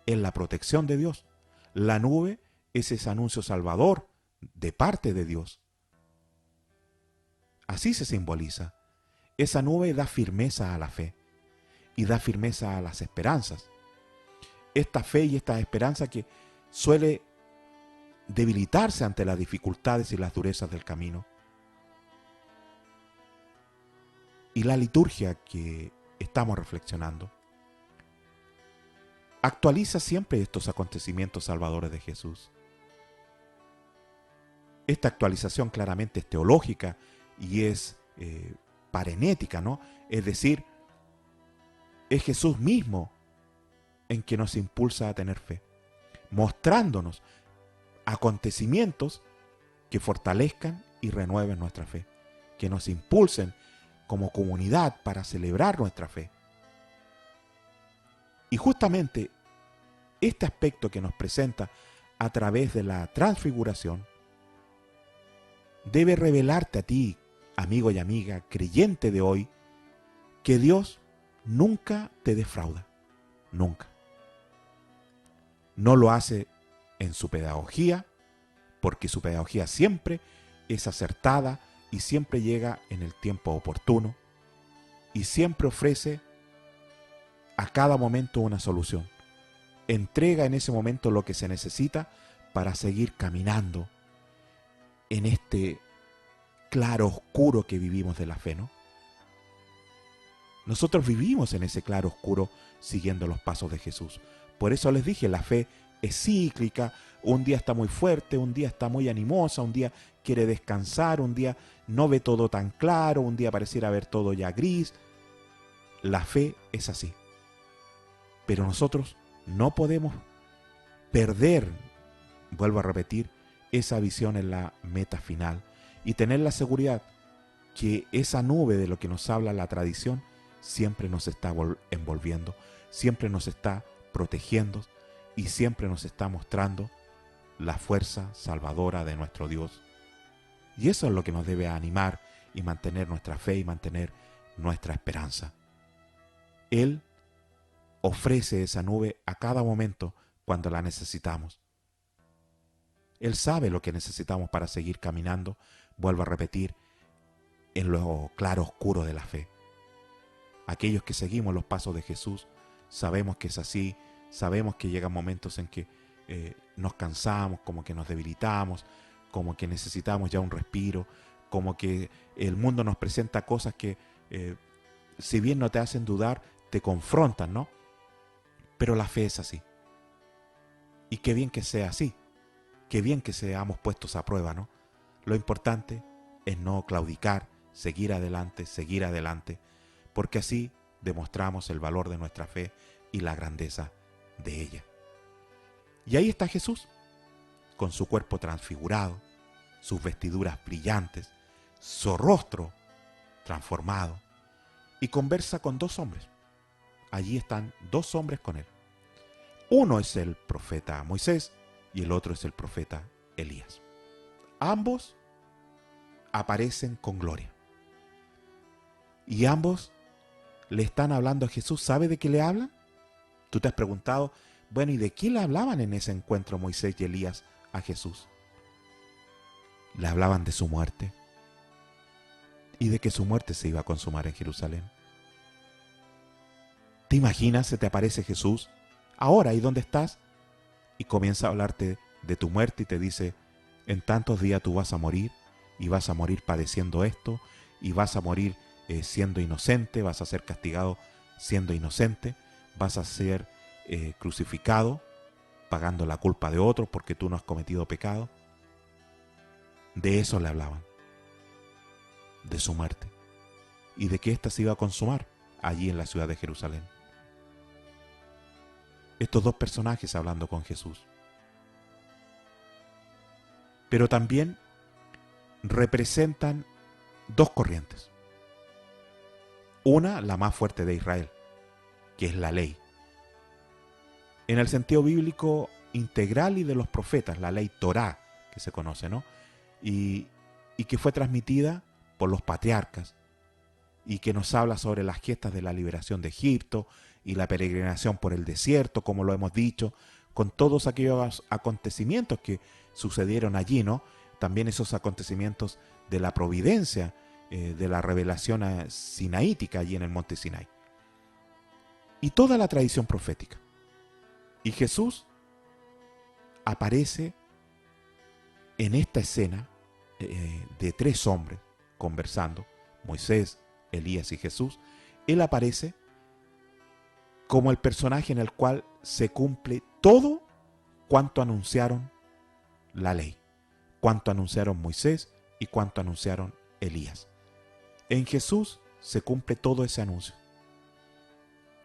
A: es la protección de Dios. La nube es ese anuncio salvador de parte de Dios. Así se simboliza. Esa nube da firmeza a la fe y da firmeza a las esperanzas. Esta fe y esta esperanza que suele debilitarse ante las dificultades y las durezas del camino. Y la liturgia que estamos reflexionando actualiza siempre estos acontecimientos salvadores de Jesús. Esta actualización claramente es teológica y es parenética, ¿no? Es decir, es Jesús mismo en que nos impulsa a tener fe, mostrándonos acontecimientos que fortalezcan y renueven nuestra fe, que nos impulsen como comunidad para celebrar nuestra fe. Y justamente este aspecto que nos presenta a través de la transfiguración debe revelarte a ti, amigo y amiga, creyente de hoy, que Dios nunca te defrauda, nunca. No lo hace en su pedagogía, porque su pedagogía siempre es acertada y siempre llega en el tiempo oportuno y siempre ofrece a cada momento una solución. Entrega en ese momento lo que se necesita para seguir caminando en este claro oscuro que vivimos de la fe, ¿no? Nosotros vivimos en ese claro oscuro siguiendo los pasos de Jesús. Por eso les dije, la fe es cíclica, un día está muy fuerte, un día está muy animosa, un día quiere descansar, un día no ve todo tan claro, un día pareciera ver todo ya gris. La fe es así. Pero nosotros no podemos perder, vuelvo a repetir, esa visión en la meta final y tener la seguridad que esa nube de lo que nos habla la tradición siempre nos está envolviendo, siempre nos está protegiendo y siempre nos está mostrando la fuerza salvadora de nuestro Dios. Y eso es lo que nos debe animar y mantener nuestra fe y mantener nuestra esperanza. Él ofrece esa nube a cada momento cuando la necesitamos. Él sabe lo que necesitamos para seguir caminando, vuelvo a repetir, en lo claro oscuro de la fe. Aquellos que seguimos los pasos de Jesús sabemos que es así, sabemos que llegan momentos en que nos cansamos, como que nos debilitamos, como que necesitamos ya un respiro, como que el mundo nos presenta cosas que si bien no te hacen dudar, te confrontan, ¿no? Pero la fe es así. Y qué bien que sea así, qué bien que seamos puestos a prueba, ¿no? Lo importante es no claudicar, seguir adelante, porque así demostramos el valor de nuestra fe y la grandeza de ella. Y ahí está Jesús, con su cuerpo transfigurado, sus vestiduras brillantes, su rostro transformado, y conversa con dos hombres. Allí están dos hombres con él. Uno es el profeta Moisés y el otro es el profeta Elías. Ambos aparecen con gloria. Y ambos le están hablando a Jesús. ¿Sabe de qué le hablan? Tú te has preguntado, bueno, ¿y de qué le hablaban en ese encuentro Moisés y Elías a Jesús? Le hablaban de su muerte y de que su muerte se iba a consumar en Jerusalén. ¿Te imaginas? Se te aparece Jesús ahora, ¿y dónde estás? Y comienza a hablarte de tu muerte y te dice, en tantos días tú vas a morir y vas a morir padeciendo esto y vas a morir siendo inocente, vas a ser castigado siendo inocente, vas a ser crucificado pagando la culpa de otros porque tú no has cometido pecado. De eso le hablaban, de su muerte y de que ésta se iba a consumar allí en la ciudad de Jerusalén. Estos dos personajes hablando con Jesús. Pero también representan dos corrientes. Una, la más fuerte de Israel, que es la ley. En el sentido bíblico integral y de los profetas, la ley Torá, que se conoce, ¿no? Y y que fue transmitida por los patriarcas y que nos habla sobre las gestas de la liberación de Egipto y la peregrinación por el desierto, como lo hemos dicho, con todos aquellos acontecimientos que sucedieron allí, ¿no? También esos acontecimientos de la providencia, de la revelación sinaítica allí en el monte Sinai. Y toda la tradición profética. Y Jesús aparece en esta escena de tres hombres conversando, Moisés, Elías y Jesús. Él aparece como el personaje en el cual se cumple todo cuanto anunciaron la ley, cuanto anunciaron Moisés y cuanto anunciaron Elías. En Jesús se cumple todo ese anuncio.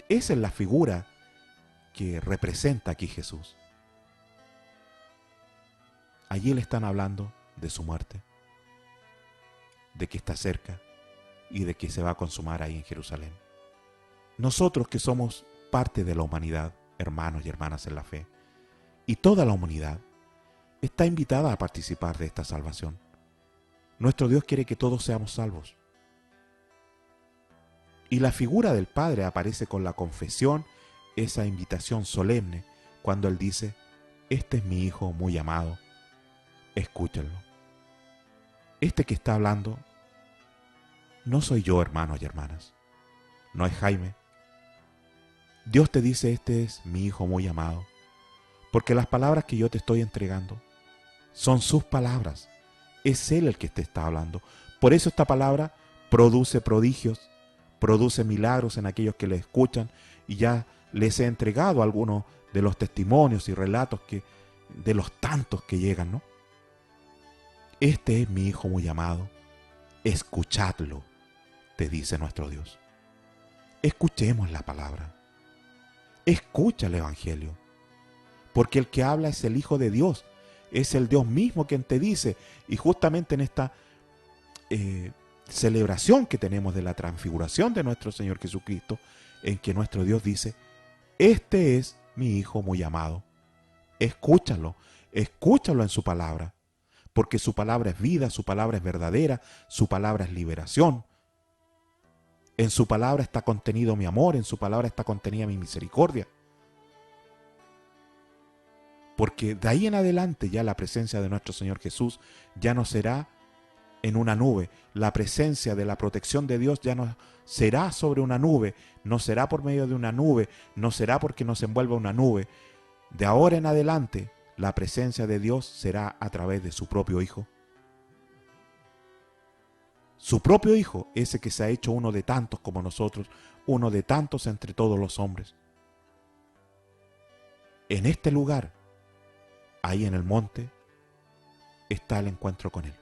A: Esa es la figura que representa aquí Jesús. Allí le están hablando de su muerte, de que está cerca y de que se va a consumar ahí en Jerusalén. Nosotros que somos parte de la humanidad, hermanos y hermanas en la fe, y toda la humanidad está invitada a participar de esta salvación. Nuestro Dios quiere que todos seamos salvos. Y la figura del Padre aparece con la confesión, esa invitación solemne, cuando Él dice, este es mi Hijo muy amado, escúchenlo. Este que está hablando no soy yo, hermanos y hermanas, no es Jaime. Dios te dice, este es mi Hijo muy amado, porque las palabras que yo te estoy entregando son sus palabras. Es Él el que te está hablando. Por eso esta palabra produce prodigios, produce milagros en aquellos que le escuchan, y ya les he entregado algunos de los testimonios y relatos de los tantos que llegan, ¿no? Este es mi Hijo muy amado, escuchadlo, te dice nuestro Dios. Escuchemos la palabra. Escucha el Evangelio, porque el que habla es el Hijo de Dios, es el Dios mismo quien te dice, y justamente en esta celebración que tenemos de la transfiguración de nuestro Señor Jesucristo, en que nuestro Dios dice, este es mi Hijo muy amado, escúchalo, escúchalo en su palabra, porque su palabra es vida, su palabra es verdadera, su palabra es liberación. En su palabra está contenido mi amor, en su palabra está contenida mi misericordia. Porque de ahí en adelante ya la presencia de nuestro Señor Jesús ya no será en una nube. La presencia de la protección de Dios ya no será sobre una nube, no será por medio de una nube, no será porque nos envuelva una nube. De ahora en adelante, la presencia de Dios será a través de su propio Hijo. Su propio Hijo, ese que se ha hecho uno de tantos como nosotros, uno de tantos entre todos los hombres. En este lugar, ahí en el monte, está el encuentro con Él.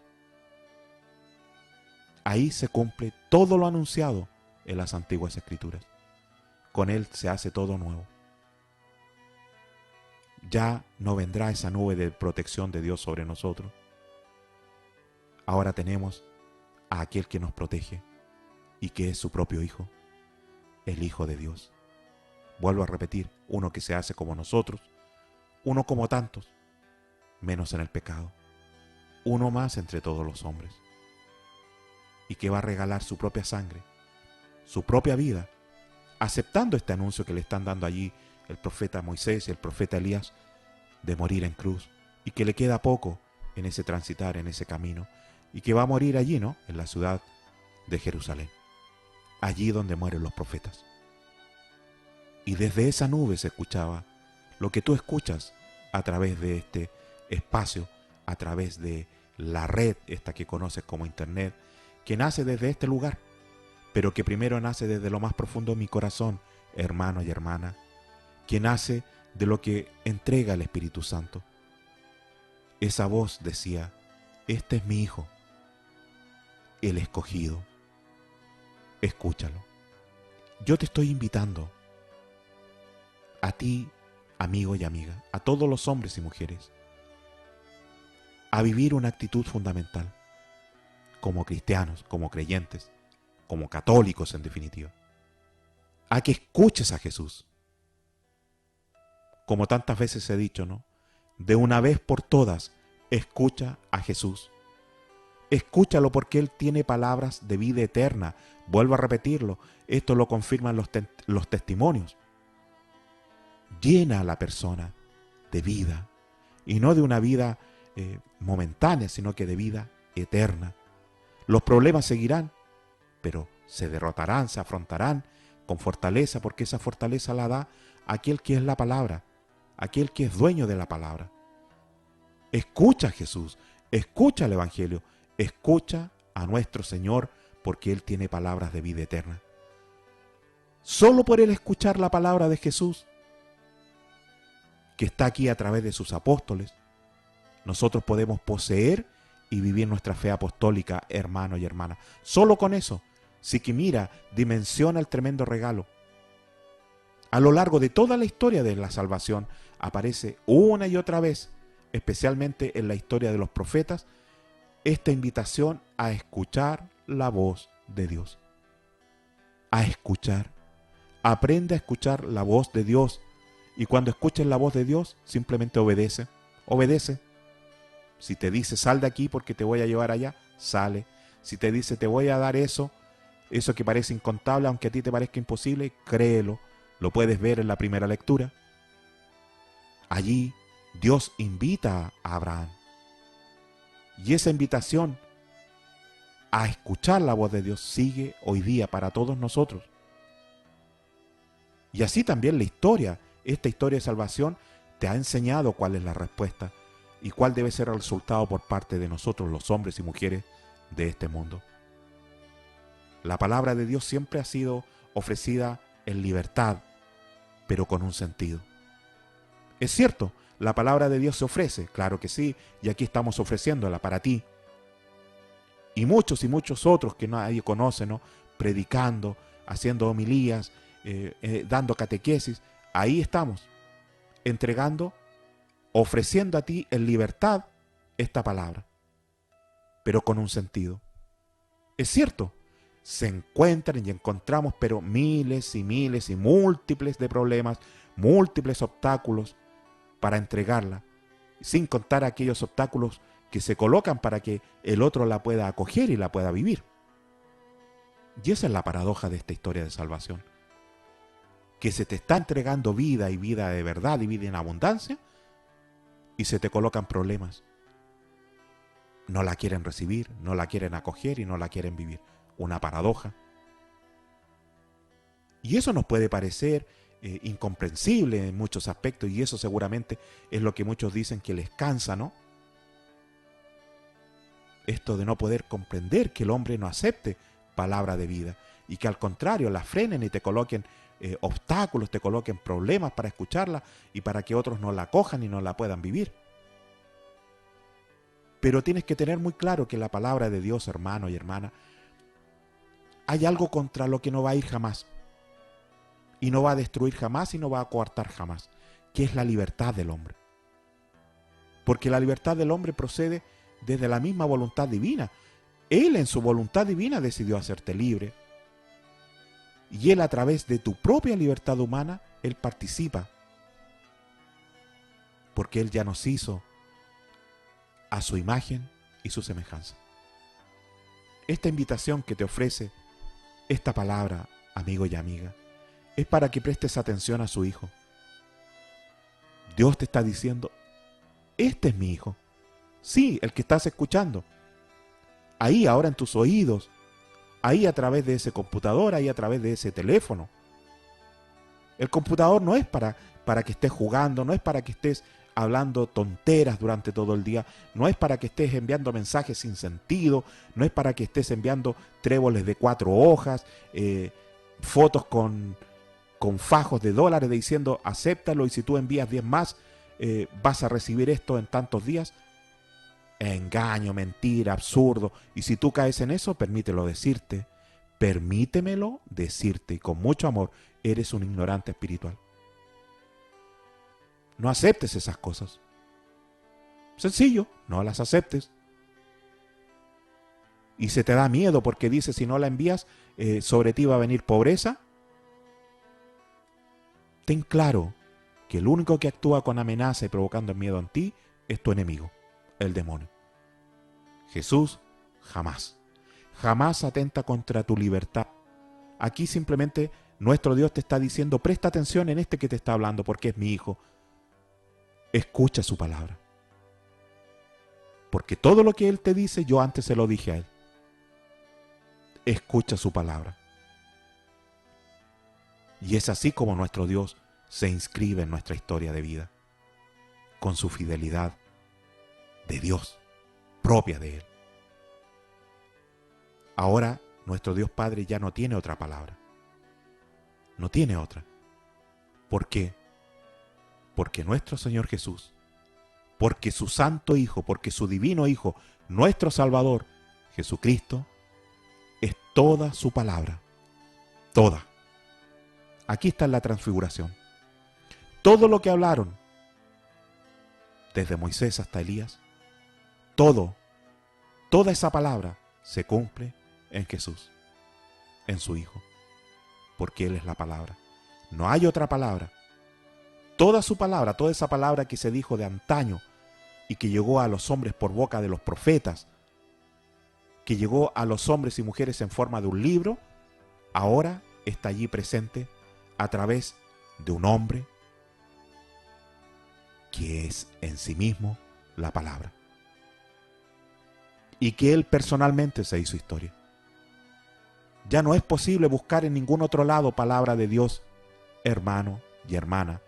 A: Ahí se cumple todo lo anunciado en las antiguas Escrituras. Con Él se hace todo nuevo. Ya no vendrá esa nube de protección de Dios sobre nosotros. Ahora tenemos a aquel que nos protege y que es su propio Hijo, el Hijo de Dios. Vuelvo a repetir, uno que se hace como nosotros, uno como tantos, menos en el pecado, uno más entre todos los hombres, y que va a regalar su propia sangre, su propia vida, aceptando este anuncio que le están dando allí el profeta Moisés y el profeta Elías, de morir en cruz, y que le queda poco en ese transitar, en ese camino, y que va a morir allí, ¿no?, en la ciudad de Jerusalén, allí donde mueren los profetas. Y desde esa nube se escuchaba lo que tú escuchas a través de este espacio, a través de la red esta que conoces como internet, que nace desde este lugar, pero que primero nace desde lo más profundo de mi corazón, hermano y hermana, que nace de lo que entrega el Espíritu Santo. Esa voz decía, este es mi Hijo, el escogido, escúchalo. Yo te estoy invitando, a ti, amigo y amiga, a todos los hombres y mujeres, a vivir una actitud fundamental, como cristianos, como creyentes, como católicos en definitiva, a que escuches a Jesús. Como tantas veces he dicho, ¿no? De una vez por todas, escucha a Jesús, Escúchalo porque Él tiene palabras de vida eterna. Vuelvo a repetirlo, esto lo confirman los testimonios. Llena a la persona de vida, y no de una vida momentánea, sino que de vida eterna. Los problemas seguirán, pero se derrotarán, se afrontarán con fortaleza, porque esa fortaleza la da aquel que es la palabra, aquel que es dueño de la palabra. Escucha a Jesús, escucha el Evangelio, escucha a nuestro Señor, porque Él tiene palabras de vida eterna. Solo por Él escuchar la palabra de Jesús, que está aquí a través de sus apóstoles, nosotros podemos poseer y vivir nuestra fe apostólica, hermano y hermana. Solo con eso. Sí que mira, dimensiona el tremendo regalo. A lo largo de toda la historia de la salvación aparece una y otra vez, especialmente en la historia de los profetas, esta invitación a escuchar la voz de Dios. A escuchar. Aprende a escuchar la voz de Dios. Y cuando escuches la voz de Dios, simplemente obedece. Obedece. Si te dice sal de aquí porque te voy a llevar allá, sale. Si te dice te voy a dar eso que parece incontable, aunque a ti te parezca imposible, créelo. Lo puedes ver en la primera lectura. Allí Dios invita a Abraham. Y esa invitación a escuchar la voz de Dios sigue hoy día para todos nosotros. Y así también la historia, esta historia de salvación, te ha enseñado cuál es la respuesta y cuál debe ser el resultado por parte de nosotros, los hombres y mujeres de este mundo. La palabra de Dios siempre ha sido ofrecida en libertad, pero con un sentido. Es cierto, la palabra de Dios se ofrece, claro que sí, y aquí estamos ofreciéndola para ti. Y muchos otros que nadie conoce, ¿no? Predicando, haciendo homilías, dando catequesis, ahí estamos, entregando, ofreciendo a ti en libertad esta palabra, pero con un sentido. Es cierto, se encuentran y encontramos, pero miles y miles y múltiples de problemas, múltiples obstáculos para entregarla, sin contar aquellos obstáculos que se colocan para que el otro la pueda acoger y la pueda vivir. Y esa es la paradoja de esta historia de salvación, que se te está entregando vida y vida de verdad y vida en abundancia, y se te colocan problemas. No la quieren recibir, no la quieren acoger y no la quieren vivir. Una paradoja. Y eso nos puede parecer incomprensible en muchos aspectos, y eso seguramente es lo que muchos dicen que les cansa, ¿no? Esto de no poder comprender que el hombre no acepte palabra de vida y que al contrario la frenen y te coloquen obstáculos, te coloquen problemas para escucharla y para que otros no la cojan y no la puedan vivir. Pero tienes que tener muy claro que la palabra de Dios, hermano y hermana, hay algo contra lo que no va a ir jamás, y no va a destruir jamás y no va a coartar jamás, que es la libertad del hombre. Porque la libertad del hombre procede desde la misma voluntad divina. Él en su voluntad divina decidió hacerte libre. Y Él a través de tu propia libertad humana, Él participa. Porque Él ya nos hizo a su imagen y su semejanza. Esta invitación que te ofrece esta palabra, amigo y amiga, es para que prestes atención a su Hijo. Dios te está diciendo, este es mi Hijo. Sí, el que estás escuchando. Ahí, ahora en tus oídos. Ahí a través de ese computador, ahí a través de ese teléfono. El computador no es para que estés jugando, no es para que estés hablando tonteras durante todo el día, no es para que estés enviando mensajes sin sentido, no es para que estés enviando tréboles de 4 hojas, fotos con fajos de dólares diciendo acéptalo y si tú envías 10 más vas a recibir esto en tantos días. Engaño, mentira, absurdo. Y si tú caes en eso, permítemelo decirte y con mucho amor, eres un ignorante espiritual. No aceptes esas cosas. Sencillo, no las aceptes. Y se te da miedo porque dices, si no la envías, sobre ti va a venir pobreza. Ten claro que el único que actúa con amenaza y provocando miedo en ti es tu enemigo, el demonio. Jesús jamás. Jamás atenta contra tu libertad. Aquí simplemente nuestro Dios te está diciendo, presta atención en este que te está hablando porque es mi hijo. Escucha su palabra. Porque todo lo que Él te dice, yo antes se lo dije a Él. Escucha su palabra. Y es así como nuestro Dios se inscribe en nuestra historia de vida, con su fidelidad de Dios, propia de Él. Ahora nuestro Dios Padre ya no tiene otra palabra. No tiene otra. ¿Por qué? Porque nuestro Señor Jesús, porque su Santo Hijo, porque su Divino Hijo, nuestro Salvador, Jesucristo, es toda su palabra. Toda. Aquí está la transfiguración. Todo lo que hablaron, desde Moisés hasta Elías, toda esa palabra se cumple en Jesús, en su Hijo, porque Él es la palabra. No hay otra palabra. Toda su palabra, toda esa palabra que se dijo de antaño y que llegó a los hombres por boca de los profetas, que llegó a los hombres y mujeres en forma de un libro, ahora está allí presente a través de un hombre que es en sí mismo la palabra. Y que Él personalmente se hizo historia. Ya no es posible buscar en ningún otro lado palabra de Dios, hermano y hermana.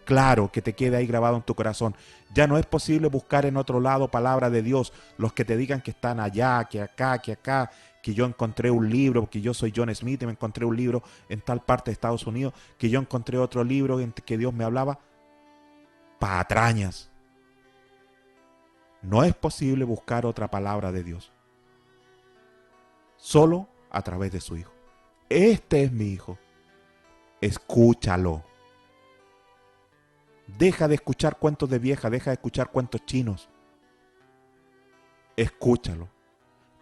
A: Claro que te quede ahí grabado en tu corazón. Ya no es posible buscar en otro lado palabra de Dios. Los que te digan que están allá, que acá, que yo encontré un libro, que yo soy John Smith y me encontré un libro en tal parte de Estados Unidos, que yo encontré otro libro en que Dios me hablaba. Patrañas. No es posible buscar otra palabra de Dios. Solo a través de su Hijo. Este es mi Hijo. Escúchalo. Deja de escuchar cuentos de vieja, deja de escuchar cuentos chinos. Escúchalo.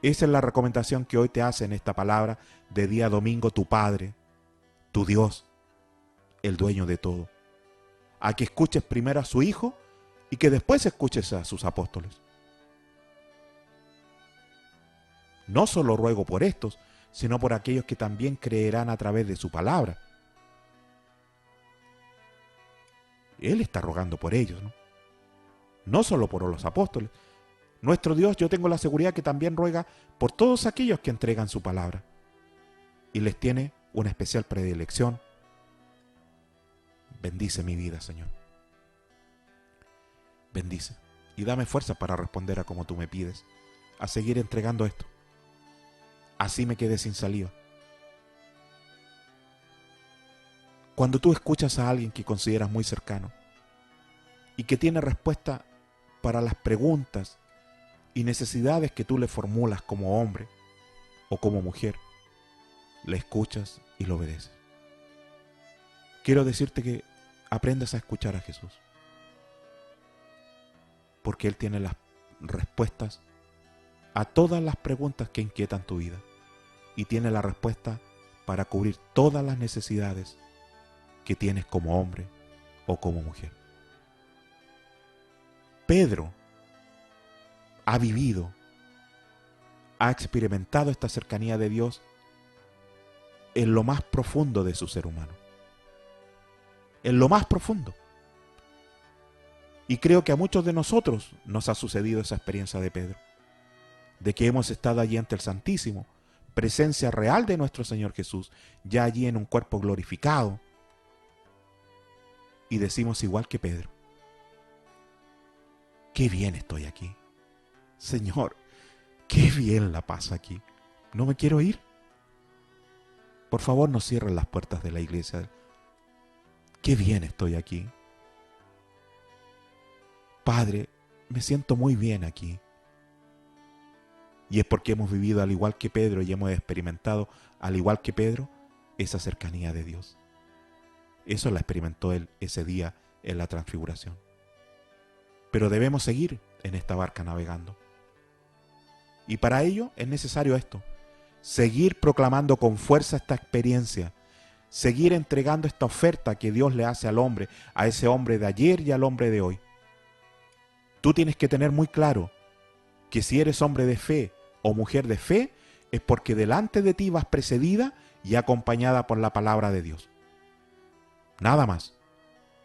A: Esa es la recomendación que hoy te hace en esta palabra de día domingo tu Padre, tu Dios, el dueño de todo. A que escuches primero a su Hijo y que después escuches a sus apóstoles. No solo ruego por estos, sino por aquellos que también creerán a través de su palabra. Él está rogando por ellos, ¿no? No solo por los apóstoles. Nuestro Dios, yo tengo la seguridad que también ruega por todos aquellos que entregan su palabra. Y les tiene una especial predilección. Bendice mi vida, Señor. Bendice. Y dame fuerza para responder a como tú me pides. A seguir entregando esto. Así me quedé sin saliva. Cuando tú escuchas a alguien que consideras muy cercano y que tiene respuesta para las preguntas y necesidades que tú le formulas como hombre o como mujer, le escuchas y lo obedeces. Quiero decirte que aprendas a escuchar a Jesús, porque Él tiene las respuestas a todas las preguntas que inquietan tu vida y tiene la respuesta para cubrir todas las necesidades que tienes como hombre o como mujer. Pedro ha vivido, ha experimentado esta cercanía de Dios en lo más profundo de su ser humano. En lo más profundo. Y creo que a muchos de nosotros nos ha sucedido esa experiencia de Pedro, de que hemos estado allí ante el Santísimo, presencia real de nuestro Señor Jesús, ya allí en un cuerpo glorificado, y decimos igual que Pedro: qué bien estoy aquí. Señor, qué bien la paz aquí. No me quiero ir. Por favor, no cierren las puertas de la iglesia. Qué bien estoy aquí. Padre, me siento muy bien aquí. Y es porque hemos vivido al igual que Pedro y hemos experimentado al igual que Pedro esa cercanía de Dios. Eso la experimentó él ese día en la transfiguración. Pero debemos seguir en esta barca navegando. Y para ello es necesario esto: seguir proclamando con fuerza esta experiencia, seguir entregando esta oferta que Dios le hace al hombre, a ese hombre de ayer y al hombre de hoy. Tú tienes que tener muy claro que si eres hombre de fe, o mujer de fe, es porque delante de ti vas precedida y acompañada por la palabra de Dios. Nada más.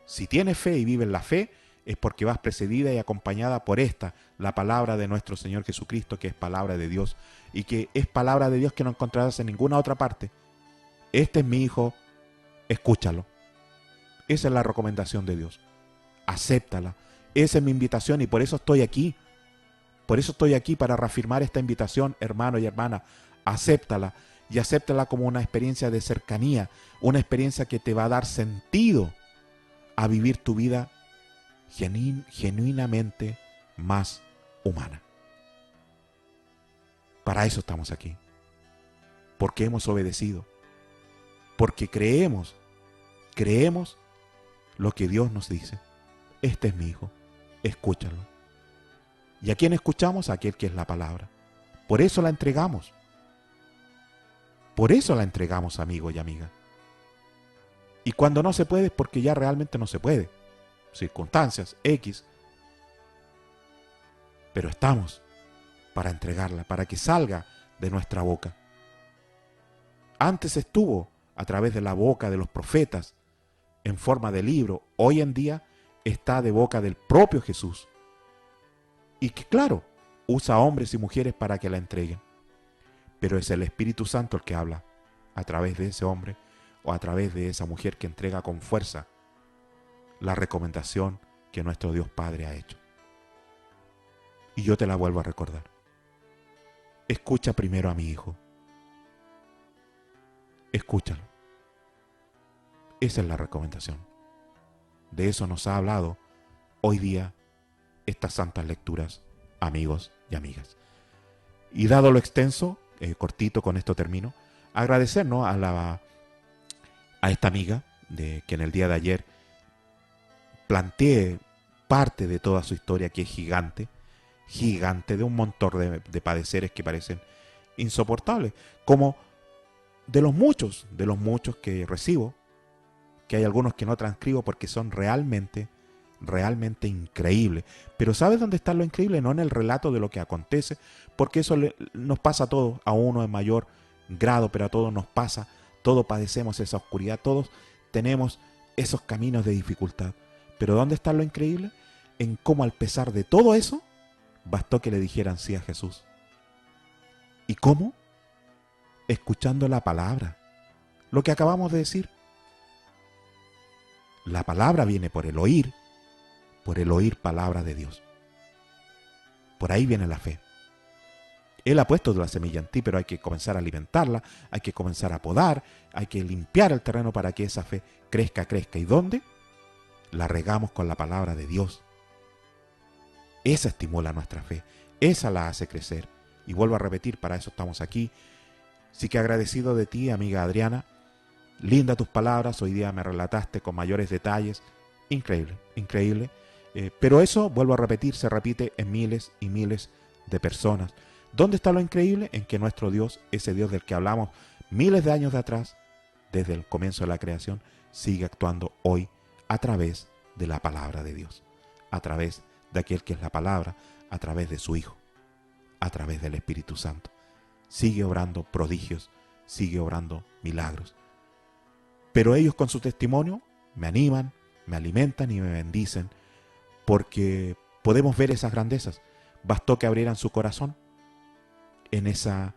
A: Si tienes fe y vives la fe, es porque vas precedida y acompañada por esta, la palabra de nuestro Señor Jesucristo, que es palabra de Dios, y que es palabra de Dios que no encontrarás en ninguna otra parte. Este es mi hijo, escúchalo. Esa es la recomendación de Dios. Acéptala. Esa es mi invitación y por eso estoy aquí. Por eso estoy aquí, para reafirmar esta invitación, hermano y hermana. Acéptala y acéptala como una experiencia de cercanía, una experiencia que te va a dar sentido a vivir tu vida genuinamente más humana. Para eso estamos aquí. Porque hemos obedecido. Porque creemos lo que Dios nos dice. Este es mi hijo, escúchalo. ¿Y a quién escuchamos? A aquel que es la palabra. Por eso la entregamos. Por eso la entregamos, amigo y amiga. Y cuando no se puede es porque ya realmente no se puede. Circunstancias, X. Pero estamos para entregarla, para que salga de nuestra boca. Antes estuvo a través de la boca de los profetas, en forma de libro. Hoy en día está de boca del propio Jesús. Y que claro, usa a hombres y mujeres para que la entreguen. Pero es el Espíritu Santo el que habla a través de ese hombre o a través de esa mujer que entrega con fuerza la recomendación que nuestro Dios Padre ha hecho. Y yo te la vuelvo a recordar. Escucha primero a mi hijo. Escúchalo. Esa es la recomendación. De eso nos ha hablado hoy día estas santas lecturas, amigos y amigas. Y dado lo extenso, cortito, con esto termino, agradecernos a esta amiga que en el día de ayer planteé parte de toda su historia, que es gigante, de un montón de padeceres que parecen insoportables, como de los muchos que recibo, que hay algunos que no transcribo porque son realmente increíbles. Pero ¿sabes dónde está lo increíble? No en el relato de lo que acontece, porque eso nos pasa a todos, a uno en mayor grado, pero a todos nos pasa, todos padecemos esa oscuridad, todos tenemos esos caminos de dificultad. Pero ¿dónde está lo increíble? En cómo, al pesar de todo eso, bastó que le dijeran sí a Jesús. ¿Y cómo? Escuchando la palabra. Lo que acabamos de decir. La palabra viene por el oír palabra de Dios. Por ahí viene la fe. Él ha puesto la semilla en ti, pero hay que comenzar a alimentarla, hay que comenzar a podar, hay que limpiar el terreno para que esa fe crezca. ¿Y dónde? La regamos con la palabra de Dios. Esa estimula nuestra fe, esa la hace crecer. Y vuelvo a repetir, para eso estamos aquí. Así que agradecido de ti, amiga Adriana. Linda tus palabras, hoy día me relataste con mayores detalles. Increíble. Pero eso, vuelvo a repetir, se repite en miles y miles de personas. ¿Dónde está lo increíble? En que nuestro Dios, ese Dios del que hablamos miles de años de atrás, desde el comienzo de la creación, sigue actuando hoy a través de la palabra de Dios, a través de aquel que es la palabra, a través de su Hijo, a través del Espíritu Santo. Sigue obrando prodigios, sigue obrando milagros. Pero ellos con su testimonio me animan, me alimentan y me bendicen, porque podemos ver esas grandezas. Bastó que abrieran su corazón en esa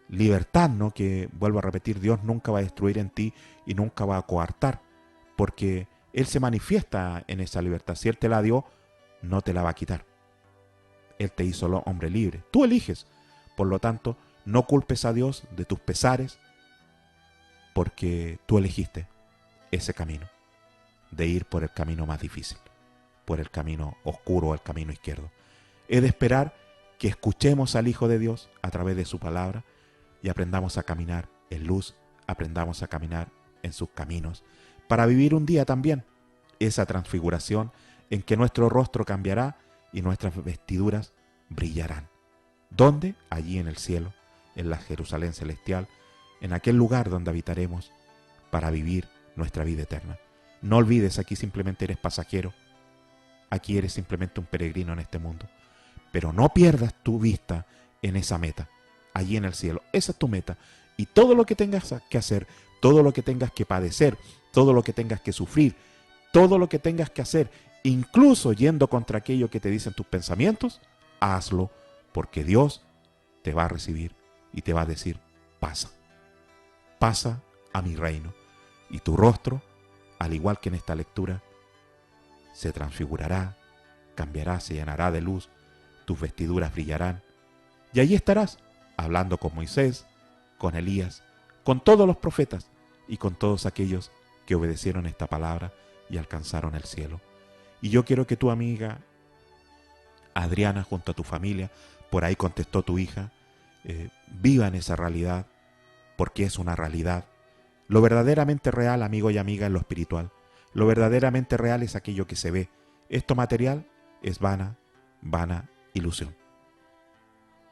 A: libertad, ¿no? Que, vuelvo a repetir, Dios nunca va a destruir en ti y nunca va a coartar, porque Él se manifiesta en esa libertad. Si Él te la dio, no te la va a quitar. Él te hizo hombre libre. Tú eliges. Por lo tanto, no culpes a Dios de tus pesares, porque tú elegiste ese camino, de ir por el camino más difícil, por el camino oscuro, el camino izquierdo. He de esperar que escuchemos al Hijo de Dios a través de su palabra y aprendamos a caminar en luz, aprendamos a caminar en sus caminos, para vivir un día también esa transfiguración en que nuestro rostro cambiará y nuestras vestiduras brillarán. ¿Dónde? Allí en el cielo, en la Jerusalén celestial, en aquel lugar donde habitaremos para vivir nuestra vida eterna. No olvides, aquí simplemente eres pasajero, aquí eres simplemente un peregrino en este mundo, pero no pierdas tu vista en esa meta, allí en el cielo. Esa es tu meta. Y todo lo que tengas que hacer, todo lo que tengas que padecer, todo lo que tengas que sufrir, todo lo que tengas que hacer, incluso yendo contra aquello que te dicen tus pensamientos, hazlo, porque Dios te va a recibir y te va a decir, pasa, pasa a mi reino. Y tu rostro, al igual que en esta lectura, se transfigurará, cambiará, se llenará de luz, tus vestiduras brillarán, y allí estarás, hablando con Moisés, con Elías, con todos los profetas y con todos aquellos que obedecieron esta palabra y alcanzaron el cielo. Y yo quiero que tu amiga Adriana, junto a tu familia, por ahí contestó tu hija, vivan esa realidad, porque es una realidad. Lo verdaderamente real, amigo y amiga, es lo espiritual. Lo verdaderamente real es aquello que se ve. Esto material es vana ilusión.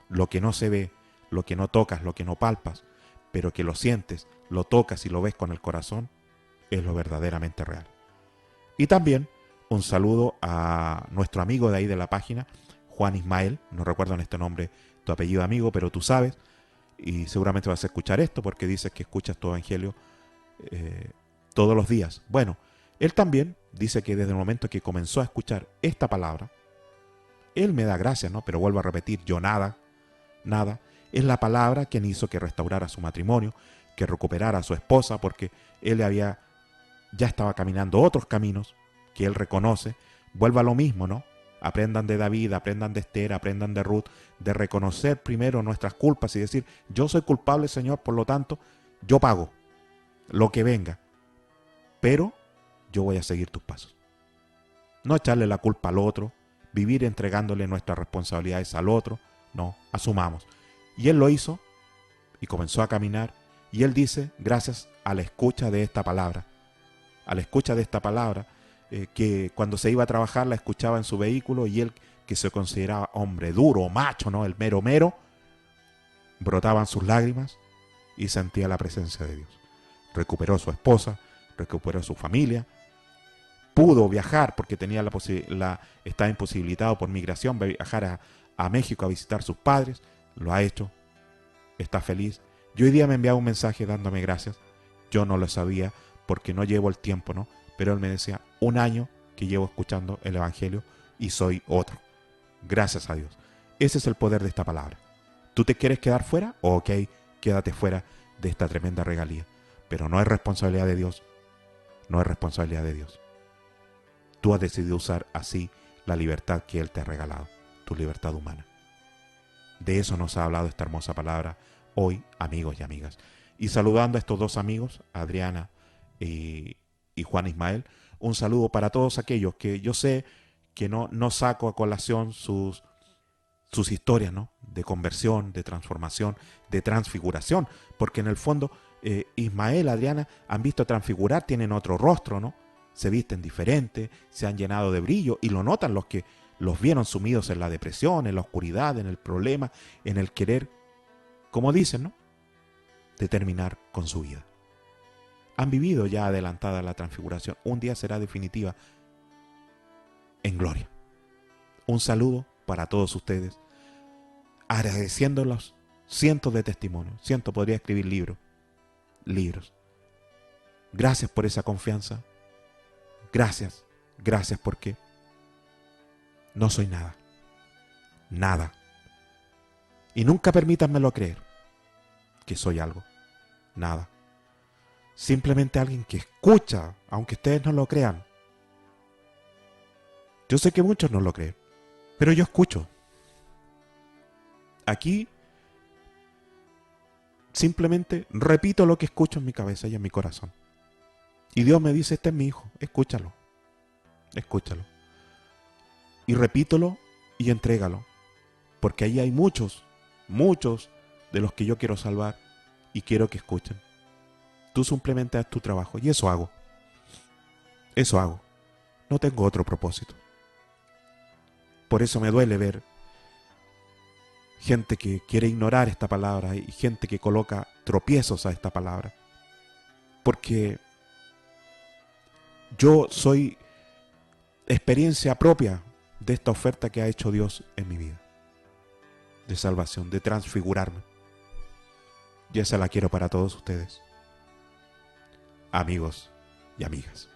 A: Lo que no se ve, lo que no tocas, lo que no palpas, pero que lo sientes, lo tocas y lo ves con el corazón, es lo verdaderamente real. Y también un saludo a nuestro amigo de ahí de la página, Juan Ismael, no recuerdo en este nombre tu apellido amigo, pero tú sabes, y seguramente vas a escuchar esto porque dices que escuchas tu evangelio todos los días. Bueno, él también dice que desde el momento que comenzó a escuchar esta palabra, él me da gracias, ¿no? Pero vuelvo a repetir, yo nada, es la palabra quien hizo que restaurara su matrimonio, que recuperara a su esposa, porque él ya estaba caminando otros caminos que él reconoce. Vuelva a lo mismo, ¿no? Aprendan de David, aprendan de Esther, aprendan de Ruth, de reconocer primero nuestras culpas y decir, yo soy culpable, Señor, por lo tanto, yo pago lo que venga, pero yo voy a seguir tus pasos. No echarle la culpa al otro, vivir entregándole nuestras responsabilidades al otro, no, asumamos. Y él lo hizo y comenzó a caminar, y él dice, gracias a la escucha de esta palabra, que cuando se iba a trabajar la escuchaba en su vehículo, y él, que se consideraba hombre duro, macho, ¿no? El mero mero, brotaban sus lágrimas y sentía la presencia de Dios. Recuperó su esposa, recuperó su familia, pudo viajar porque tenía estaba imposibilitado por migración, viajar a México a visitar a sus padres, lo ha hecho, está feliz. Y hoy día me enviaba un mensaje dándome gracias. Yo no lo sabía porque no llevo el tiempo, ¿no? Pero él me decía, 1 año que llevo escuchando el evangelio y soy otro. Gracias a Dios. Ese es el poder de esta palabra. ¿Tú te quieres quedar fuera? Ok, quédate fuera de esta tremenda regalía. Pero no es responsabilidad de Dios. No es responsabilidad de Dios. Tú has decidido usar así la libertad que Él te ha regalado, tu libertad humana. De eso nos ha hablado esta hermosa palabra hoy, amigos y amigas. Y saludando a estos dos amigos, Adriana y Juan Ismael, un saludo para todos aquellos que yo sé que no saco a colación sus historias, ¿no? De conversión, de transformación, de transfiguración, porque en el fondo Ismael, Adriana han visto transfigurar, tienen otro rostro, ¿no? Se visten diferente, se han llenado de brillo y lo notan los que los vieron sumidos en la depresión, en la oscuridad, en el problema, en el querer, como dicen, ¿no? De terminar con su vida. Han vivido ya adelantada la transfiguración. Un día será definitiva en gloria. Un saludo para todos ustedes, agradeciéndolos cientos de testimonios. Podría escribir libros. Gracias por esa confianza. Gracias porque no soy nada. Y nunca permítanmelo creer que soy algo, nada. Simplemente alguien que escucha, aunque ustedes no lo crean. Yo sé que muchos no lo creen, pero yo escucho. Aquí simplemente repito lo que escucho en mi cabeza y en mi corazón. Y Dios me dice, este es mi hijo, escúchalo. Y repítelo y entrégalo. Porque ahí hay muchos de los que yo quiero salvar y quiero que escuchen. Tú simplemente haz tu trabajo y eso hago. No tengo otro propósito. Por eso me duele ver gente que quiere ignorar esta palabra y gente que coloca tropiezos a esta palabra. Porque yo soy experiencia propia de esta oferta que ha hecho Dios en mi vida. De salvación, de transfigurarme. Y esa la quiero para todos ustedes, amigos y amigas.